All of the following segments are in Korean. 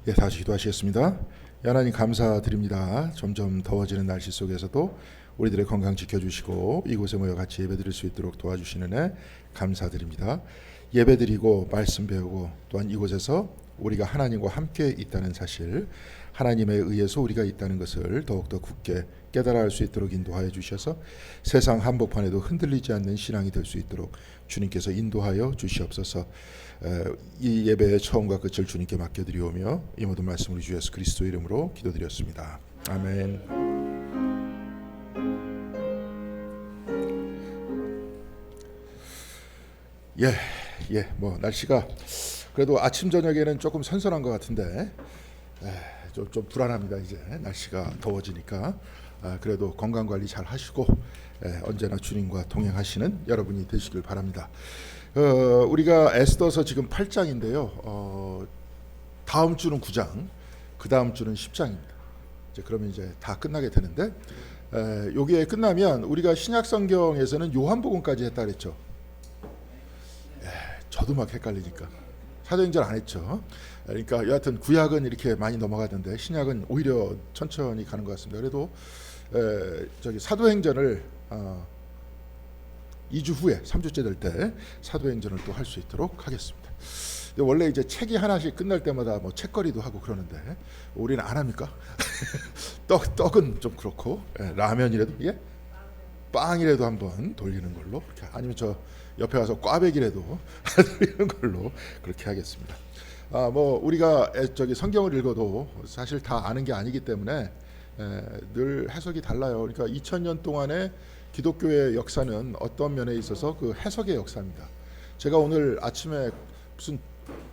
예, 다시 기도하시겠습니다. 하나님 감사드립니다. 점점 더워지는 날씨 속에서도 우리들의 건강 지켜주시고 이곳에 모여 같이 예배드릴 수 있도록 도와주시는 애 감사드립니다. 예배드리고 말씀 배우고 또한 이곳에서 우리가 하나님과 함께 있다는 사실, 하나님에 의해서 우리가 있다는 것을 더욱더 굳게 깨달아 알 수 있도록 인도하여 주셔서 세상 한복판에도 흔들리지 않는 신앙이 될 수 있도록 주님께서 인도하여 주시옵소서. 이 예배의 처음과 끝을 주님께 맡겨드리오며 이 모든 말씀 우리 주 예수 그리스도 이름으로 기도드렸습니다. 아멘. 뭐 날씨가 그래도 아침 저녁에는 조금 선선한 것 같은데 좀 불안합니다. 이제 날씨가 더워지니까 그래도 건강 관리 잘 하시고 언제나 주님과 동행하시는 여러분이 되시길 바랍니다. 우리가 에스더서 지금 8장인데요. 다음 주는 9장, 그 다음 주는 10장입니다. 그러면 이제 다 끝나게 되는데 여기에 끝나면 우리가 신약 성경에서는 요한복음까지 했다 그랬죠. 저도 막 헷갈리니까 사도행전 안 했죠. 그러니까 여하튼 구약은 이렇게 많이 넘어가던데 신약은 오히려 천천히 가는 것 같습니다. 그래도 사도행전을 2주 후에 3주째 될 때 사도행전을 또 할 수 있도록 하겠습니다. 원래 이제 책이 하나씩 끝날 때마다 뭐 책거리도 하고 그러는데 우리는 안 합니까? 떡은 좀 그렇고 라면이라도 빵이라도 한번 돌리는 걸로 아니면 저 옆에 와서 꽈배기라도 돌리는 걸로 그렇게 하겠습니다. 뭐 우리가 성경을 읽어도 사실 다 아는 게 아니기 때문에 늘 해석이 달라요. 그러니까 2000년 동안의 기독교의 역사는 어떤 면에 있어서 그 해석의 역사입니다. 제가 오늘 아침에 무슨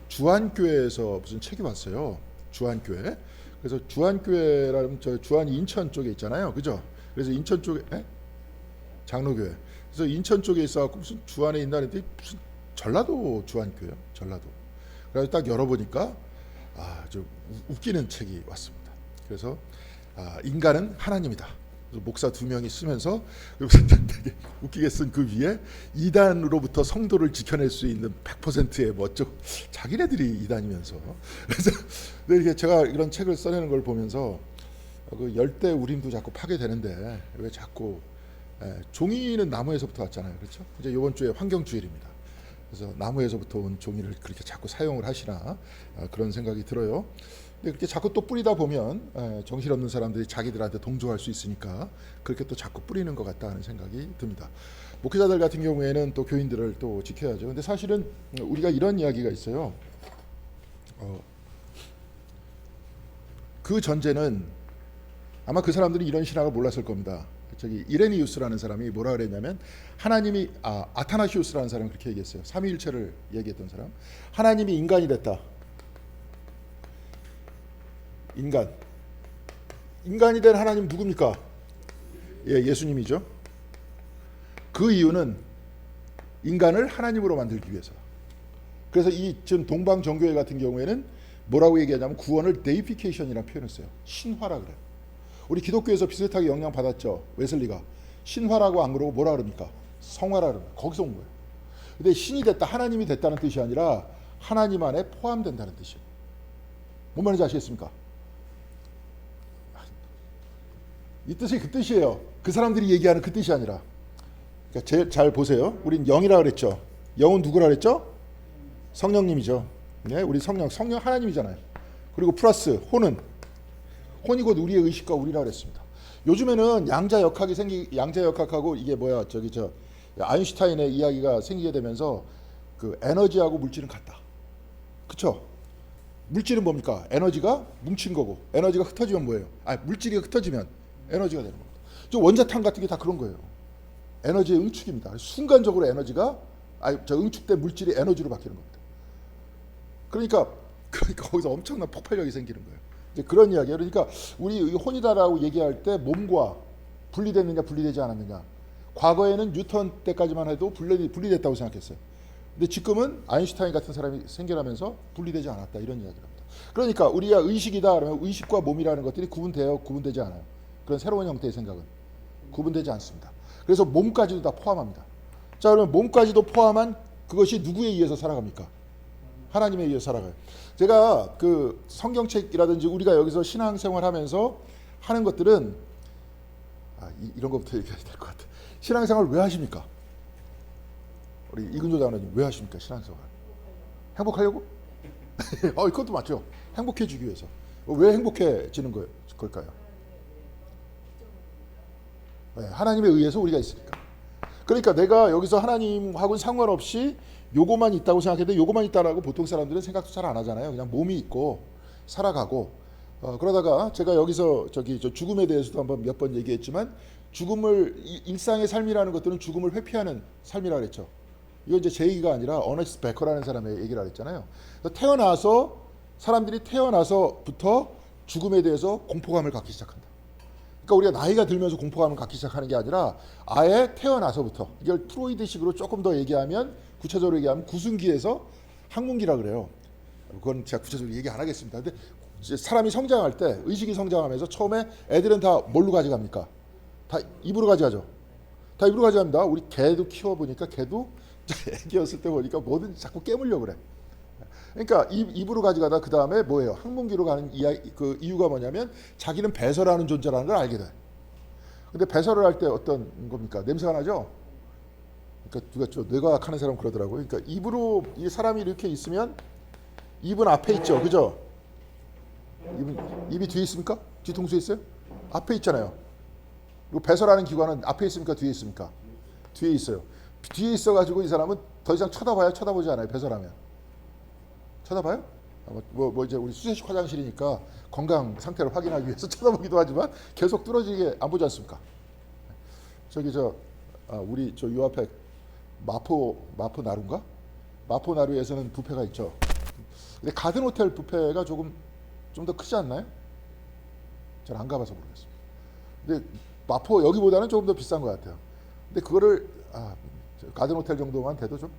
주안교회에서 무슨 책이 왔어요. 주안교회. 그래서 주안교회라면 저 주안 인천 쪽에 있잖아요. 그죠? 그래서 인천 쪽에 장로교회. 그래서 인천 쪽에 있어갖고 무슨 주안에 있나는데 무슨 전라도 주안교회요. 전라도. 그래서 딱 열어보니까 좀 웃기는 책이 왔습니다. 그래서 인간은 하나님이다. 목사 2명이 쓰면서 되게 웃기게 쓴 그 위에 이단으로부터 성도를 지켜낼 수 있는 100%의 자기네들이 이단이면서 그래서 이렇게 제가 이런 책을 써내는 걸 보면서 그 열대 우림도 자꾸 파게 되는데 왜 자꾸 종이는 나무에서부터 왔잖아요, 그렇죠? 이제 이번 주에 환경주일입니다. 그래서 나무에서부터 온 종이를 그렇게 자꾸 사용을 하시나 그런 생각이 들어요. 근데 그렇게 자꾸 또 뿌리다 보면 정신없는 사람들이 자기들한테 동조할 수 있으니까 그렇게 또 자꾸 뿌리는 것 같다 하는 생각이 듭니다. 목회자들 같은 경우에는 또 교인들을 또 지켜야죠. 근데 사실은 우리가 이런 이야기가 있어요. 그 전제는 아마 그 사람들이 이런 신학을 몰랐을 겁니다. 이레니우스라는 사람이 뭐라 그랬냐면 하나님이 아타나시우스라는 사람이 그렇게 얘기했어요. 삼위일체를 얘기했던 사람. 하나님이 인간이 됐다. 인간이 된 하나님 누굽니까? 예수님이죠. 그 이유는 인간을 하나님으로 만들기 위해서. 그래서 이 지금 동방 정교회 같은 경우에는 뭐라고 얘기하냐면 구원을 데이피케이션이라고 표현했어요. 신화라 그래요. 우리 기독교에서 비슷하게 영향 받았죠. 웨슬리가 신화라고 안 그러고 뭐라 그럽니까? 성화라 그럽니다. 거기서 온 거예요. 근데 신이 됐다, 하나님이 됐다는 뜻이 아니라 하나님 안에 포함된다는 뜻이에요. 뭔 말인지 아시겠습니까? 이 뜻이 그 뜻이에요. 그 사람들이 얘기하는 그 뜻이 아니라. 그러니까 제일 잘 보세요. 우린 영이라 그랬죠. 영은 누구라 그랬죠? 성령님이죠. 우리 성령 하나님이잖아요. 그리고 플러스 혼이 곧 우리의 의식과 우리라 그랬습니다. 요즘에는 양자역학하고 이게 아인슈타인의 이야기가 생기게 되면서 그 에너지하고 물질은 같다. 그렇죠? 물질은 뭡니까? 에너지가 뭉친 거고 에너지가 흩어지면 뭐예요? 물질이 흩어지면 에너지가 되는 겁니다. 원자탄 같은 게 다 그런 거예요. 에너지의 응축입니다. 순간적으로 에너지가 응축된 물질이 에너지로 바뀌는 겁니다. 그러니까 거기서 엄청난 폭발력이 생기는 거예요. 이제 그런 이야기예요. 그러니까 우리 혼이다라고 얘기할 때 몸과 분리됐느냐 분리되지 않았느냐. 과거에는 뉴턴 때까지만 해도 분리됐다고 생각했어요. 근데 지금은 아인슈타인 같은 사람이 생겨나면서 분리되지 않았다 이런 이야기를 합니다. 그러니까 우리가 의식이다 그러면 의식과 몸이라는 것들이 구분되지 않아요. 그런 새로운 형태의 생각은 구분되지 않습니다. 그래서 몸까지도 다 포함합니다. 자, 그러면 몸까지도 포함한 그것이 누구에 의해서 살아갑니까? 하나님에 의해 살아가요. 제가 그 성경책이라든지 우리가 여기서 신앙생활하면서 하는 것들은 이런 것부터 얘기해야 될 것 같아요. 신앙생활 왜 하십니까? 우리 이근조 장로님 왜 하십니까? 신앙생활 행복하려고? 그것도 맞죠. 행복해지기 위해서. 왜 행복해지는 걸까요? 네, 하나님에 의해서 우리가 있으니까. 그러니까 내가 여기서 하나님하고는 상관없이 요거만 있다고 생각했는데 요거만 있다라고 보통 사람들은 생각도 잘 안 하잖아요. 그냥 몸이 있고 살아가고 그러다가 제가 여기서 저 죽음에 대해서도 한번 몇 번 얘기했지만 죽음을 일상의 삶이라는 것들은 죽음을 회피하는 삶이라 그랬죠. 이건 이제 제 얘기가 아니라 어너스트 베커라는 사람의 얘기라 그랬잖아요. 태어나서 사람들이 태어나서부터 죽음에 대해서 공포감을 갖기 시작한다. 그러니까 우리가 나이가 들면서 공포감을 갖기 시작하는 게 아니라 아예 태어나서부터, 이걸 프로이드식으로 조금 더 얘기하면, 구체적으로 얘기하면 구순기에서 학문기라 그래요. 그건 제가 구체적으로 얘기 안 하겠습니다. 근데 이제 사람이 성장할 때, 의식이 성장하면서 처음에 애들은 다 뭘로 가져갑니까? 다 입으로 가져가죠. 다 입으로 가져갑니다. 우리 개도 키워보니까 개도 애기였을 때 보니까 뭐든지 자꾸 깨물려고 그래. 그러니까 입으로 가져가다 그 다음에 뭐예요? 학문기로 가는 그 이유가 뭐냐면 자기는 배설하는 존재라는 걸 알게 돼. 근데 배설을 할 때 어떤 겁니까? 냄새가 나죠? 그러니까 누가 좀 뇌과학 하는 사람 그러더라고요. 그러니까 입으로 이 사람이 이렇게 있으면 입은 앞에 있죠, 그죠? 입이 뒤에 있습니까? 뒤통수에 있어요? 앞에 있잖아요. 그리고 배설하는 기관은 앞에 있습니까? 뒤에 있습니까? 뒤에 있어요. 뒤에 있어가지고 이 사람은 더 이상 쳐다봐요? 쳐다보지 않아요? 배설하면. 쳐다봐요? 뭐 이제 우리 수세식 화장실이니까 건강 상태를 확인하기 위해서 쳐다보기도 하지만 계속 뚫어지게 안 보지 않습니까? 저기 우리 저 요 앞에 마포 나루인가? 마포 나루에서는 뷔페가 있죠. 근데 가든 호텔 뷔페가 좀 더 크지 않나요? 잘 안 가봐서 모르겠습니다. 근데 마포 여기보다는 조금 더 비싼 것 같아요. 근데 그거를 가든 호텔 정도만 돼도 좀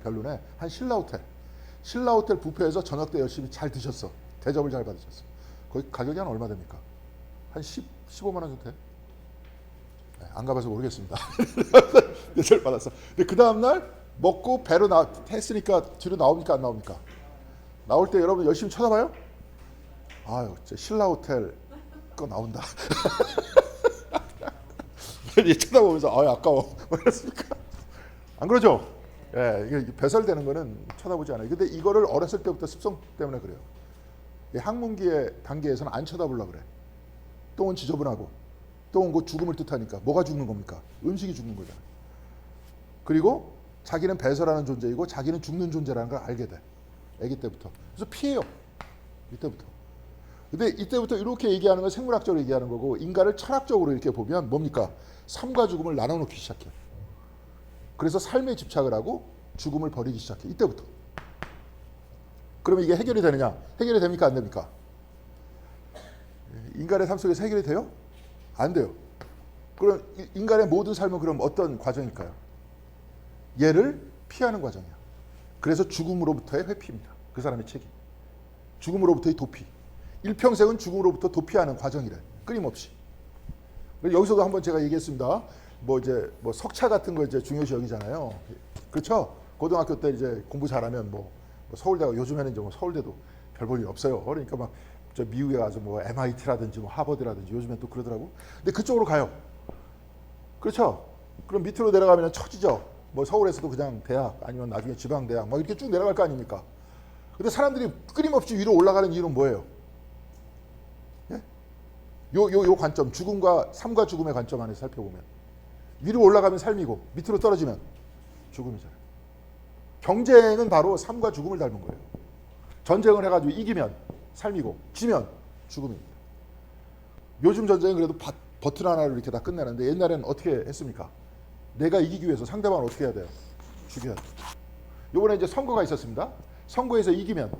별로네. 한 신라 호텔 뷔페에서 저녁 때 열심히 잘 드셨어. 대접을 잘 받으셨어. 거기 가격이 한 얼마 됩니까? 한 15만 원 정도 돼요? 네, 안 가봐서 모르겠습니다. 대접을 받았어. 근데 그 다음날 먹고 배로 했으니까 뒤로 나옵니까? 안 나옵니까? 나올 때 여러분 열심히 쳐다봐요? 아유, 신라 호텔 거 나온다. 쳐다보면서 아까워. 그렇습니까? 안 그러죠? 예, 이게 배설되는 거는 쳐다보지 않아요. 근데 이거를 어렸을 때부터 습성 때문에 그래요. 학문기의 단계에서는 안 쳐다보려고 그래. 똥은 지저분하고, 똥은 곧 죽음을 뜻하니까 뭐가 죽는 겁니까? 음식이 죽는 거잖아요. 그리고 자기는 배설하는 존재이고 자기는 죽는 존재라는 걸 알게 돼. 아기 때부터. 그래서 피해요. 이때부터. 근데 이때부터 이렇게 얘기하는 건 생물학적으로 얘기하는 거고, 인간을 철학적으로 이렇게 보면 뭡니까? 삶과 죽음을 나눠놓기 시작해요. 그래서 삶에 집착을 하고 죽음을 버리기 시작해. 이때부터. 그러면 이게 해결이 되느냐? 해결이 됩니까? 안 됩니까? 인간의 삶 속에서 해결이 돼요? 안 돼요. 그럼 인간의 모든 삶은 그럼 어떤 과정일까요? 얘를 피하는 과정이야. 그래서 죽음으로부터의 회피입니다. 그 사람의 책임. 죽음으로부터의 도피. 일평생은 죽음으로부터 도피하는 과정이래. 끊임없이. 여기서도 한번 제가 얘기했습니다. 뭐 석차 같은 거 이제 중요시 여기잖아요. 그렇죠? 고등학교 때 이제 공부 잘하면 뭐 서울대가, 요즘에는 이제 뭐 서울대도 별 볼 일 없어요. 그러니까 막 저 미국에 가서 뭐 MIT라든지 뭐 하버드라든지 요즘엔 또 그러더라고. 근데 그쪽으로 가요. 그렇죠? 그럼 밑으로 내려가면 처지죠. 뭐 서울에서도 그냥 대학 아니면 나중에 지방 대학 막 이렇게 쭉 내려갈 거 아닙니까? 근데 사람들이 끊임없이 위로 올라가는 이유는 뭐예요? 예? 요 관점, 삶과 죽음의 관점 안에서 살펴보면 위로 올라가면 삶이고 밑으로 떨어지면 죽음이잖아요. 경쟁은 바로 삶과 죽음을 닮은 거예요. 전쟁을 해가지고 이기면 삶이고 지면 죽음입니다. 요즘 전쟁은 그래도 버튼 하나로 이렇게 다 끝내는데 옛날에는 어떻게 했습니까? 내가 이기기 위해서 상대방을 어떻게 해야 돼요? 죽여야 돼요. 요번에 이제 선거가 있었습니다. 선거에서 이기면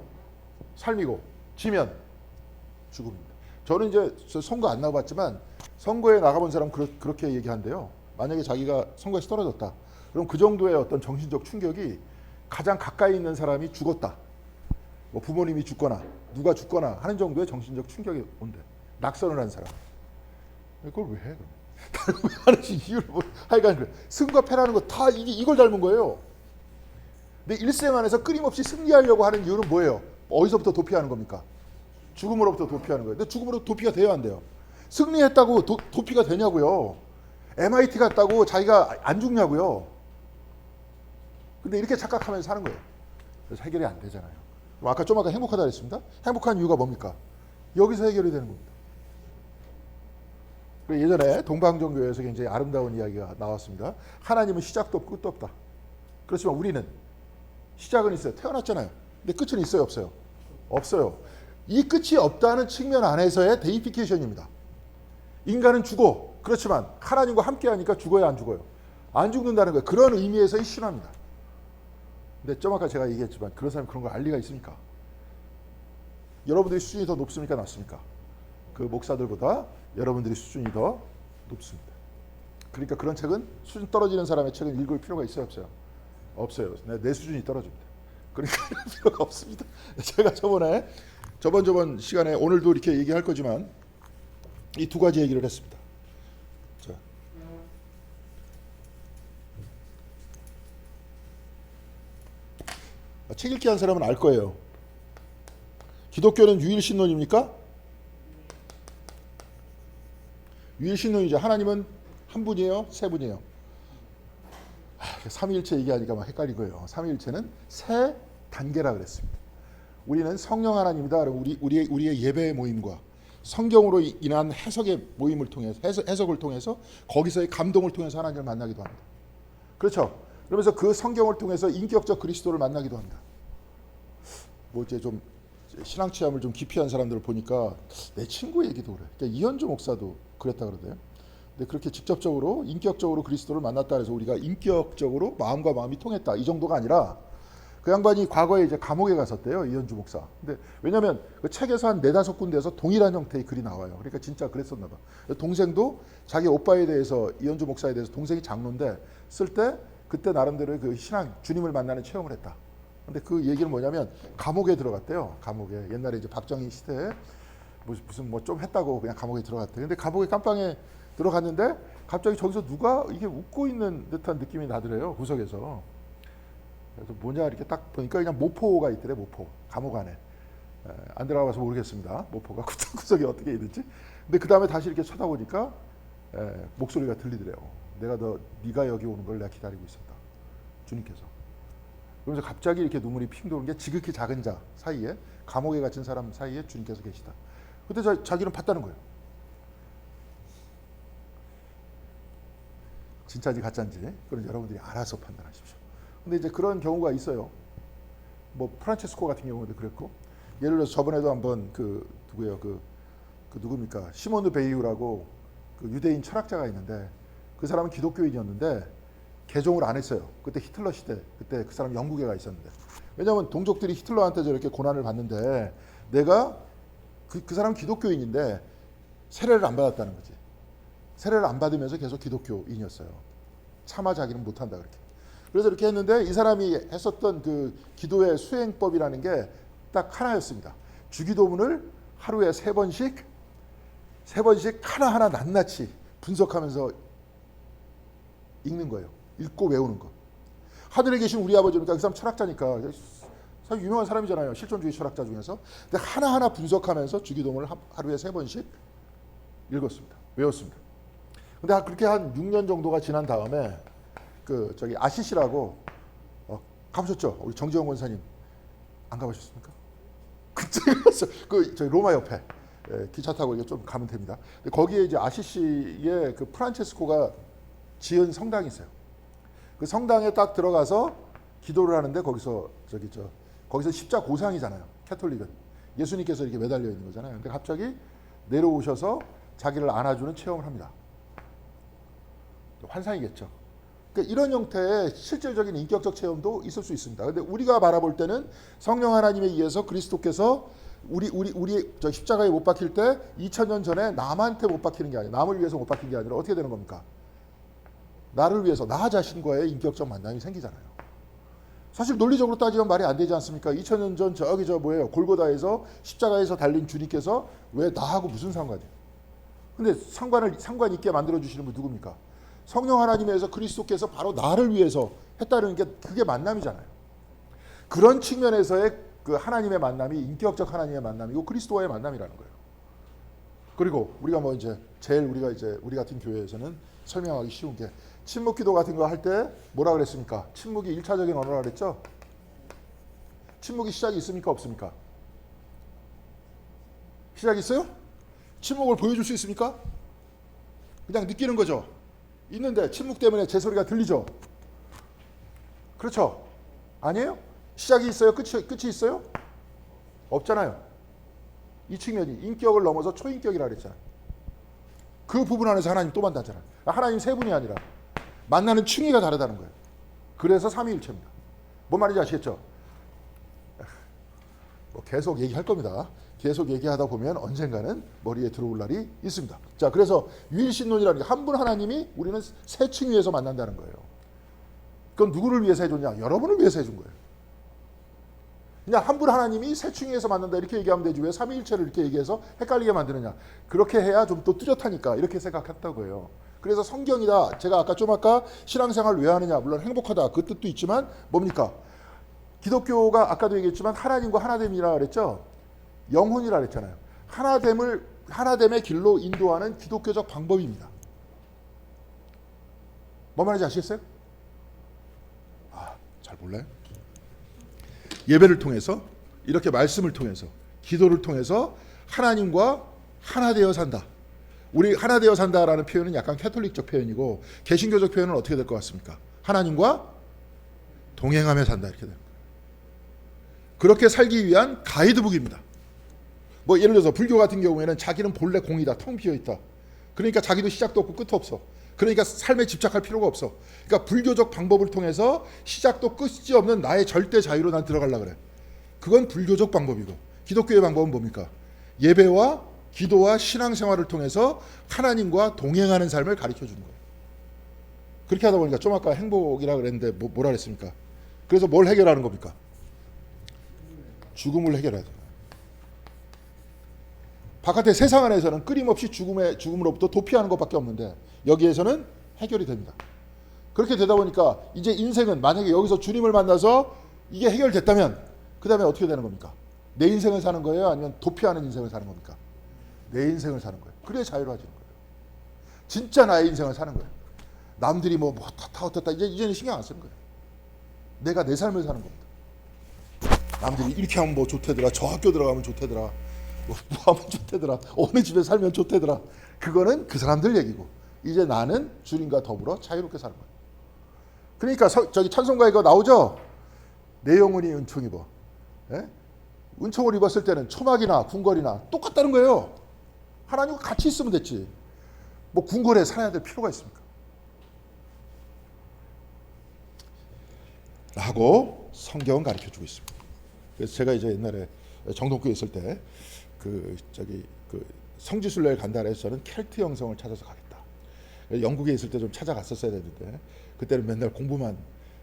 삶이고 지면 죽음입니다. 저는 이제 선거 안 나가봤지만 선거에 나가본 사람 그렇게 얘기한대요. 만약에 자기가 선거에서 떨어졌다. 그럼 그 정도의 어떤 정신적 충격이 가장 가까이 있는 사람이 죽었다. 뭐 부모님이 죽거나 누가 죽거나 하는 정도의 정신적 충격이 온대. 낙선을 한 사람. 그걸 왜 해? 하는 이유를 하여간 그래. 승과 패라는 거 다 이걸 닮은 거예요. 근데 일생 안에서 끊임없이 승리하려고 하는 이유는 뭐예요? 어디서부터 도피하는 겁니까? 죽음으로부터 도피하는 거예요. 근데 죽음으로 도피가 돼요, 안 돼요? 승리했다고 도피가 되냐고요? MIT 갔다고 자기가 안 죽냐고요? 근데 이렇게 착각하면서 사는 거예요. 그래서 해결이 안 되잖아요. 아까 행복하다 그랬습니다. 행복한 이유가 뭡니까? 여기서 해결이 되는 겁니다. 예전에 동방정교회에서 굉장히 아름다운 이야기가 나왔습니다. 하나님은 시작도 없고 끝도 없다. 그렇지만 우리는 시작은 있어요. 태어났잖아요. 근데 끝은 있어요, 없어요? 없어요. 이 끝이 없다는 측면 안에서의 데이피케이션입니다. 인간은 죽어. 그렇지만 하나님과 함께 하니까 죽어야 안 죽어요? 안 죽는다는 거예요. 그런 의미에서의 신화입니다. 근데 좀 아까 제가 얘기했지만 그런 사람이 그런 걸 알 리가 있습니까? 여러분들이 수준이 더 높습니까? 낮습니까? 그 목사들보다 여러분들이 수준이 더 높습니다. 그러니까 그런 책은 수준 떨어지는 사람의 책은 읽을 필요가 있어요, 없어요? 없어요. 내 수준이 떨어집니다. 그러니까 필요가 없습니다. 제가 저번 시간에 오늘도 이렇게 얘기할 거지만 이 두 가지 얘기를 했습니다. 자. 책 읽기 한 사람은 알 거예요. 기독교는 유일신론입니까? 유일신론이죠. 하나님은 한 분이에요? 세 분이에요? 삼위일체 얘기하니까 막 헷갈린 거예요. 삼위일체는 세 단계라 그랬습니다. 우리는 성령 하나님이다. 우리의 예배 모임과 성경으로 인한 해석의 모임을 통해서 해석을 통해서 거기서의 감동을 통해서 하나님을 만나기도 합니다. 그렇죠? 그러면서 그 성경을 통해서 인격적 그리스도를 만나기도 합니다. 뭐 이제 좀 신앙 체험을 좀 깊이 한 사람들을 보니까 내 친구 얘기도 그래. 그러니까 이현주 목사도 그랬다 그러대요. 근데 그렇게 직접적으로 인격적으로 그리스도를 만났다 해서 우리가 인격적으로 마음과 마음이 통했다 이 정도가 아니라 그 양반이 과거에 이제 감옥에 갔었대요, 이현주 목사. 근데 왜냐하면 그 책에서 한 4-5군데에서 동일한 형태의 글이 나와요. 그러니까 진짜 그랬었나 봐. 동생도 자기 오빠에 대해서 이현주 목사에 대해서 동생이 장로인데 쓸 때 그때 나름대로의 그 신앙 주님을 만나는 체험을 했다. 근데 그 얘기는 뭐냐면 감옥에 들어갔대요. 감옥에 옛날에 이제 박정희 시대에 무슨 뭐 좀 했다고 그냥 감옥에 들어갔대. 근데 감옥에 깜빵에 들어갔는데 갑자기 저기서 누가 이게 웃고 있는 듯한 느낌이 나더래요, 구석에서. 그래서 뭐냐 이렇게 딱 보니까 그냥 모포가 있더래. 모포 감옥 안에 안 들어가봐서 모르겠습니다. 모포가 구석구석에 어떻게 있는지. 근데 그 다음에 다시 이렇게 쳐다보니까 목소리가 들리더래요. 네가 여기 오는 걸 내가 기다리고 있었다, 주님께서. 그러면서 갑자기 이렇게 눈물이 핑 도는 게 지극히 작은 자 사이에, 감옥에 갇힌 사람 사이에 주님께서 계시다. 그때 자기는 봤다는 거예요. 진짜인지 가짜인지 그건 여러분들이 알아서 판단하십시오. 근데 이제 그런 경우가 있어요. 뭐 프란체스코 같은 경우도 그랬고, 예를 들어서 저번에도 한번 누구예요? 누굽니까? 시몬드 베이유라고 그 유대인 철학자가 있는데 그 사람은 기독교인이었는데 개종을 안 했어요. 그때 히틀러 시대, 그때 그 사람 영국에 가 있었는데. 왜냐하면 동족들이 히틀러한테 저렇게 고난을 받는데 내가 그 사람은 기독교인인데 세례를 안 받았다는 거지. 세례를 안 받으면서 계속 기독교인이었어요. 차마 자기는 못한다 그렇게. 그래서 이렇게 했는데 이 사람이 했었던 그 기도의 수행법이라는 게 딱 하나였습니다. 주기도문을 하루에 3번씩 하나하나 낱낱이 분석하면서 읽는 거예요. 읽고 외우는 거. 하늘에 계신 우리 아버지니까 그 사람 철학자니까 사실 유명한 사람이잖아요. 실존주의 철학자 중에서. 근데 하나하나 분석하면서 주기도문을 하루에 3번씩 읽었습니다. 외웠습니다. 근데 그렇게 한 6년 정도가 지난 다음에 저기 아시시라고 가보셨죠? 우리 정지영 권사님 안 가보셨습니까? 그때 갔어. 저희 로마 옆에 기차 타고 이렇게 좀 가면 됩니다. 거기에 이제 아시시의 그 프란체스코가 지은 성당이 있어요. 그 성당에 딱 들어가서 기도를 하는데 거기서 십자 고상이잖아요. 캐톨릭은 예수님께서 이렇게 매달려 있는 거잖아요. 근데 갑자기 내려오셔서 자기를 안아주는 체험을 합니다. 환상이겠죠. 그러니까 이런 형태의 실질적인 인격적 체험도 있을 수 있습니다. 그런데 우리가 바라볼 때는 성령 하나님에 의해서 그리스도께서 우리 저 십자가에 못 박힐 때 2000년 전에 남한테 못 박히는 게 아니라, 남을 위해서 못 박힌 게 아니라 어떻게 되는 겁니까? 나를 위해서, 나 자신과의 인격적 만남이 생기잖아요. 사실 논리적으로 따지면 말이 안 되지 않습니까? 2000년 전 골고다에서 십자가에서 달린 주님께서 왜 나하고 무슨 상관이에요? 근데 상관 있게 만들어 주시는 분 누굽니까? 성령 하나님에서 그리스도께서 바로 나를 위해서 했다는 게 그게 만남이잖아요. 그런 측면에서의 그 하나님의 만남이 인격적 하나님의 만남이고 그리스도와의 만남이라는 거예요. 그리고 우리가 뭐 이제 제일 우리 같은 교회에서는 설명하기 쉬운 게 침묵 기도 같은 거 할 때 뭐라 그랬습니까? 침묵이 1차적인 언어라 그랬죠? 침묵이 시작이 있습니까? 없습니까? 시작이 있어요? 침묵을 보여줄 수 있습니까? 그냥 느끼는 거죠. 있는데 침묵 때문에 제 소리가 들리죠. 그렇죠? 아니에요? 시작이 있어요? 끝이 있어요? 없잖아요. 이 측면이 인격을 넘어서 초인격이라 그랬잖아요. 그 부분 안에서 하나님 또 만나잖아요. 하나님 세 분이 아니라 만나는 층위가 다르다는 거예요. 그래서 삼위일체입니다. 뭔 말인지 아시겠죠? 뭐 계속 얘기할 겁니다. 계속 얘기하다 보면 언젠가는 머리에 들어올 날이 있습니다. 자, 그래서 유일신론이라는 게 한 분 하나님이 우리는 세 층위에서 만난다는 거예요. 그건 누구를 위해서 해줬냐? 여러분을 위해서 해준 거예요. 그냥 한 분 하나님이 세 층위에서 만난다 이렇게 얘기하면 되지 왜 삼위일체를 이렇게 얘기해서 헷갈리게 만드느냐? 그렇게 해야 좀 또 뚜렷하니까 이렇게 생각했다고요. 그래서 성경이다. 제가 아까 신앙생활을 왜 하느냐? 물론 행복하다 그 뜻도 있지만 뭡니까? 기독교가 아까도 얘기했지만 하나님과 하나됨이라 그랬죠. 영혼이라 그랬잖아요. 하나됨의 길로 인도하는 기독교적 방법입니다. 뭔 말인지 아시겠어요? 잘 몰라요? 예배를 통해서 이렇게 말씀을 통해서 기도를 통해서 하나님과 하나 되어 산다. 우리 하나 되어 산다라는 표현은 약간 캐톨릭적 표현이고 개신교적 표현은 어떻게 될 것 같습니까? 하나님과 동행하며 산다 이렇게 됩니다. 그렇게 살기 위한 가이드북입니다. 뭐 예를 들어서 불교 같은 경우에는 자기는 본래 공이다. 텅 비어 있다. 그러니까 자기도 시작도 없고 끝도 없어. 그러니까 삶에 집착할 필요가 없어. 그러니까 불교적 방법을 통해서 시작도 끝이 없는 나의 절대 자유로 난 들어가려고 그래. 그건 불교적 방법이고 기독교의 방법은 뭡니까? 예배와 기도와 신앙생활을 통해서 하나님과 동행하는 삶을 가르쳐 주는 거예요. 그렇게 하다 보니까 좀 아까 행복이라 그랬는데 뭐라 그랬습니까? 그래서 뭘 해결하는 겁니까? 죽음을 해결해야 돼요. 바깥의 세상 안에서는 끊임없이 죽음으로부터 도피하는 것밖에 없는데 여기에서는 해결이 됩니다. 그렇게 되다 보니까 이제 인생은 만약에 여기서 주님을 만나서 이게 해결됐다면 그 다음에 어떻게 되는 겁니까? 내 인생을 사는 거예요? 아니면 도피하는 인생을 사는 겁니까? 내 인생을 사는 거예요. 그래야 자유로워지는 거예요. 진짜 나의 인생을 사는 거예요. 남들이 뭐 어떻다 이제는 신경 안 쓰는 거예요. 내가 내 삶을 사는 겁니다. 남들이 이렇게 하면 뭐 좋대더라. 저 학교 들어가면 좋대더라. 뭐 하면 좋대더라. 어느 집에 살면 좋대더라. 그거는 그 사람들 얘기고 이제 나는 주님과 더불어 자유롭게 사는 거예요. 그러니까 저기 찬송가에 이거 나오죠. 내 영혼이 은총 입어. 예? 은총을 입었을 때는 초막이나 궁궐이나 똑같다는 거예요. 하나님과 같이 있으면 됐지. 뭐 궁궐에 살아야 될 필요가 있습니까? 라고 성경은 가르쳐주고 있습니다. 그래서 제가 이제 옛날에 정동교에 있을 때 그 성지순례를 간다 해서 저는 켈트 영성을 찾아서 가겠다. 영국에 있을 때 좀 찾아갔었어야 되는데 그때는 맨날 공부만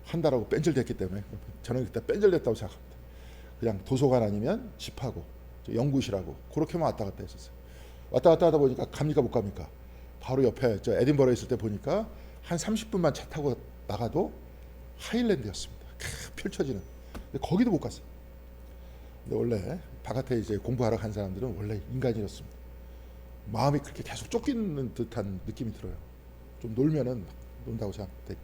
한다라고 뺀질댔기 때문에 저는 그때 뺀질댔다고 생각합니다. 그냥 도서관 아니면 집하고 연구실하고 그렇게만 왔다 갔다 했었어요. 왔다 갔다 하다 보니까 갑니까 못 갑니까? 바로 옆에 저 에딘버러에 있을 때 보니까 한 30분만 차 타고 나가도 하일랜드였습니다. 펼쳐지는. 근데 거기도 못 갔어요. 근데 원래 바깥에 이제 공부하러 간 사람들은 원래 인간이었습니다. 마음이 그렇게 계속 쫓기는 듯한 느낌이 들어요. 좀 놀면은 논다고 생각돼.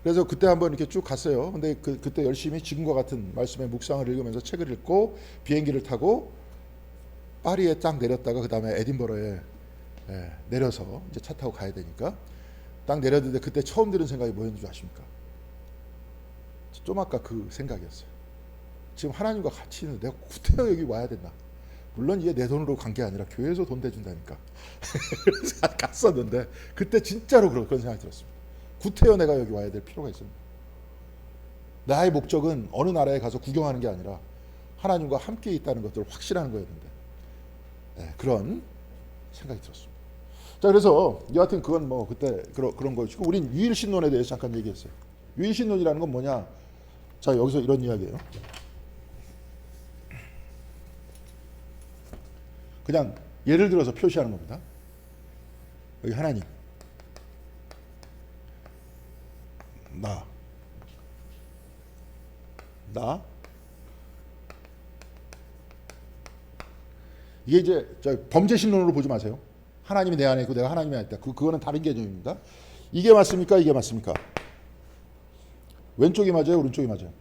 그래서 그때 한번 이렇게 쭉 갔어요. 근데 그때 열심히 지금과 같은 말씀의 묵상을 읽으면서 책을 읽고 비행기를 타고 파리에 딱 내렸다가 그 다음에 에딘버러에 내려서 이제 차 타고 가야 되니까 딱 내렸는데 그때 처음 들은 생각이 뭐였는지 줄 아십니까? 좀 아까 그 생각이었어요. 지금 하나님과 같이 있는데 내가 구태여 여기 와야 된다. 물론 이게 내 돈으로 간 게 아니라 교회에서 돈 대준다니까. 그래서 갔었는데 그때 진짜로 그런 생각이 들었습니다. 구태여 내가 여기 와야 될 필요가 있습니다. 나의 목적은 어느 나라에 가서 구경하는 게 아니라 하나님과 함께 있다는 것들을 확신하는 거였는데 그런 생각이 들었습니다. 자, 그래서 여하튼 그건 뭐 그때 그런 거였고 우린 유일신론에 대해서 잠깐 얘기했어요. 유일신론이라는 건 뭐냐? 자, 여기서 이런 이야기예요. 그냥 예를 들어서 표시하는 겁니다. 여기 하나님, 나 이게 이제 범죄 신론으로 보지 마세요. 하나님이 내 안에 있고 내가 하나님이 안에 있다. 그거는 다른 개념입니다. 이게 맞습니까? 이게 맞습니까? 왼쪽이 맞아요? 오른쪽이 맞아요?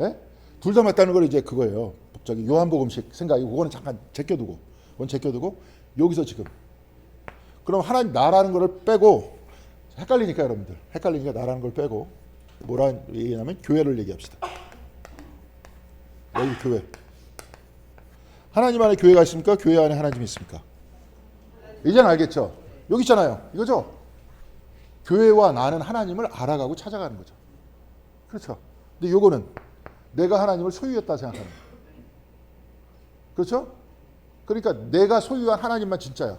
예? 둘 다 맞다는 걸 이제 그거예요. 저기 요한복음식 생각이 그거는 잠깐 제껴두고, 그건 제껴두고 여기서 지금 그럼 하나님 나라는 거를 빼고 헷갈리니까 여러분들 헷갈리니까 나라는 걸 빼고 뭐라 얘기냐면 교회를 얘기합시다. 여기 교회. 하나님 안에 교회가 있습니까? 교회 안에 하나님이 있습니까? 이제는 알겠죠? 여기 있잖아요. 이거죠? 교회와 나는 하나님을 알아가고 찾아가는 거죠. 그렇죠? 근데 요거는 내가 하나님을 소유했다 생각하는 거예요. 그렇죠? 그러니까 내가 소유한 하나님만 진짜야.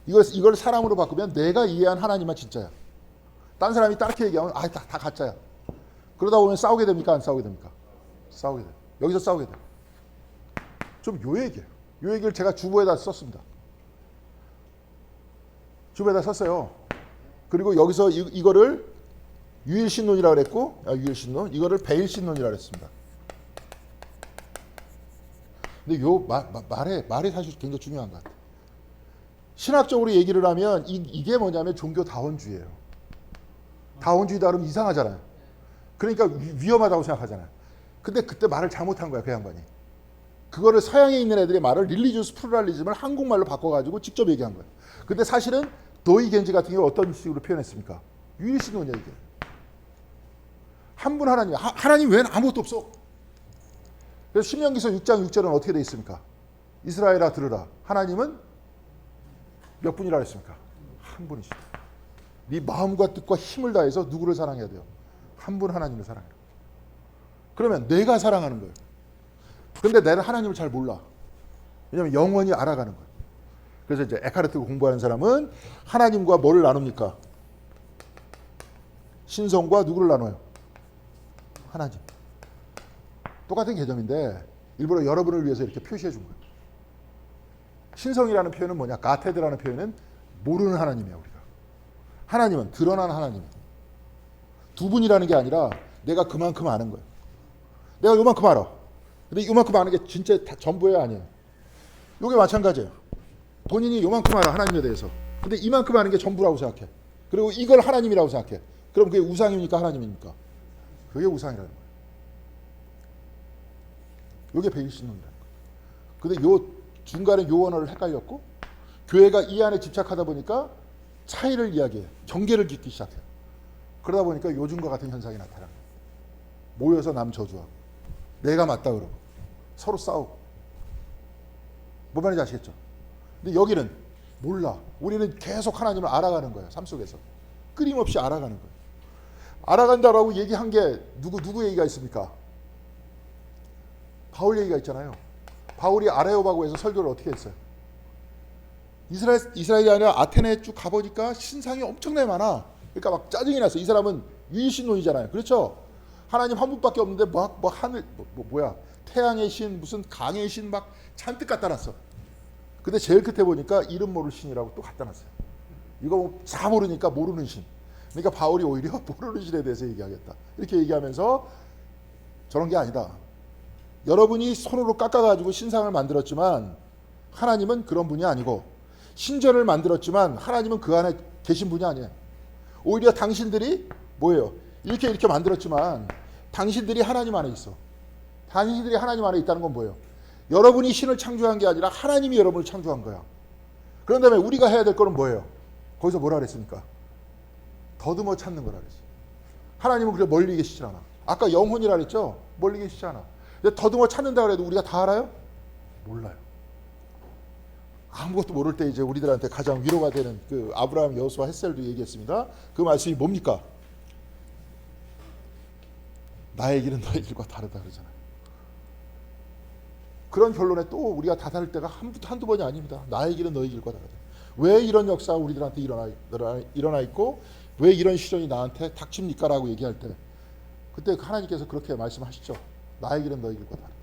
이걸 사람으로 바꾸면 내가 이해한 하나님만 진짜야. 딴 사람이 다르게 얘기하면 다 가짜야. 그러다 보면 싸우게 됩니까? 안 싸우게 됩니까? 싸우게 돼. 여기서 싸우게 돼. 좀 요 얘기예요. 요 얘기를 제가 주보에다 썼습니다. 주보에다 썼어요. 그리고 여기서 이거를 유일신론이라고 그랬고, 유일신론, 이거를 배일신론이라고 그랬습니다. 근데 요 말이 사실 굉장히 중요한 것 같아요. 신학적으로 얘기를 하면 이게 뭐냐면 종교 다원주의예요. 다원주의다 그러면 이상하잖아요. 그러니까 위험하다고 생각하잖아요. 근데 그때 말을 잘못한 거야, 그 양반이. 그거를 서양에 있는 애들의 말을 릴리지어스 플루럴리즘을 한국말로 바꿔가지고 직접 얘기한 거예요. 근데 사실은 도이 겐지 같은 경우 어떤 식으로 표현했습니까? 유일신론이야 이게. 한 분 하나님, 하나님 외에는 아무것도 없어. 그래서 신명기서 6장 6절은 어떻게 돼 있습니까? 이스라엘아 들으라. 하나님은 몇 분이라 했습니까? 한 분이시다. 네 마음과 뜻과 힘을 다해서 누구를 사랑해야 돼요? 한 분 하나님을 사랑해라. 그러면 내가 사랑하는 거예요. 그런데 내가 하나님을 잘 몰라. 왜냐하면 영원히 알아가는 거예요. 그래서 이제 에카르트 공부하는 사람은 하나님과 뭐를 나눕니까? 신성과 누구를 나눠요? 하나님. 똑같은 개념인데 일부러 여러분을 위해서 이렇게 표시해 준 거예요. 신성이라는 표현은 뭐냐? 가테드라는 표현은 모르는 하나님이에요. 우리가. 하나님은 드러난 하나님이에요. 두 분이라는 게 아니라 내가 그만큼 아는 거예요. 내가 요만큼 알아. 근데 요만큼 아는 게 진짜 다 전부예요? 아니에요? 요게 마찬가지예요. 본인이 요만큼 알아, 하나님에 대해서. 근데 이만큼 아는 게 전부라고 생각해. 그리고 이걸 하나님이라고 생각해. 그럼 그게 우상입니까? 하나님입니까? 그게 우상이라는 거예요. 요게 배일신론이라는 거예요. 근데 요 중간에 요 언어를 헷갈렸고 교회가 이 안에 집착하다 보니까 차이를 이야기해요. 경계를 짓기 시작해요. 그러다 보니까 요즘과 같은 현상이 나타나요. 모여서 남 저주하고 내가 맞다 그러고 서로 싸우고 뭐 말인지 아시겠죠? 근데 여기는 몰라. 우리는 계속 하나님을 알아가는 거예요. 삶 속에서. 끊임없이 알아가는 거예요. 알아간다라고 얘기한 게 누구 얘기가 있습니까? 바울 얘기가 있잖아요. 바울이 아레오바고에서 설교를 어떻게 했어요? 이스라엘이 아니라 아테네에 쭉 가보니까 신상이 엄청나게 많아. 그러니까 막 짜증이 났어. 이 사람은 유일신론이잖아요. 그렇죠? 하나님 한 분밖에 없는데 하늘 뭐야 태양의 신 무슨 강의 신 막 잔뜩 갖다 놨어. 근데 제일 끝에 보니까 이름 모를 신이라고 또 갖다 놨어요. 이거 다 모르니까 모르는 신. 그러니까 바울이 오히려 모르는 신에 대해서 얘기하겠다. 이렇게 얘기하면서 저런 게 아니다. 여러분이 손으로 깎아가지고 신상을 만들었지만 하나님은 그런 분이 아니고 신전을 만들었지만 하나님은 그 안에 계신 분이 아니에요. 오히려 당신들이 뭐예요? 이렇게 만들었지만 당신들이 하나님 안에 있어. 당신들이 하나님 안에 있다는 건 뭐예요? 여러분이 신을 창조한 게 아니라 하나님이 여러분을 창조한 거야. 그런 다음에 우리가 해야 될 거는 뭐예요? 거기서 뭐라 그랬습니까? 더듬어 찾는 거라 그랬어요. 하나님은 그래 멀리 계시지 않아. 아까 영혼이라 그랬죠? 멀리 계시지 않아. 근데 더듬어 찾는다 그래도 우리가 다 알아요? 몰라요. 아무것도 모를 때 이제 우리들한테 가장 위로가 되는 그 아브라함, 여호수아, 헷셀도 얘기했습니다. 그 말씀이 뭡니까? 나의 길은 너의 길과 다르다 그러잖아요. 그런 결론에 또 우리가 다다를 때가 한두 번이 아닙니다. 나의 길은 너의 길과 다르다. 왜 이런 역사가 우리들한테 일어나 있고 왜 이런 시련이 나한테 닥칩니까? 라고 얘기할 때 그때 하나님께서 그렇게 말씀하시죠. 나의 길은 너의 길과 다르다.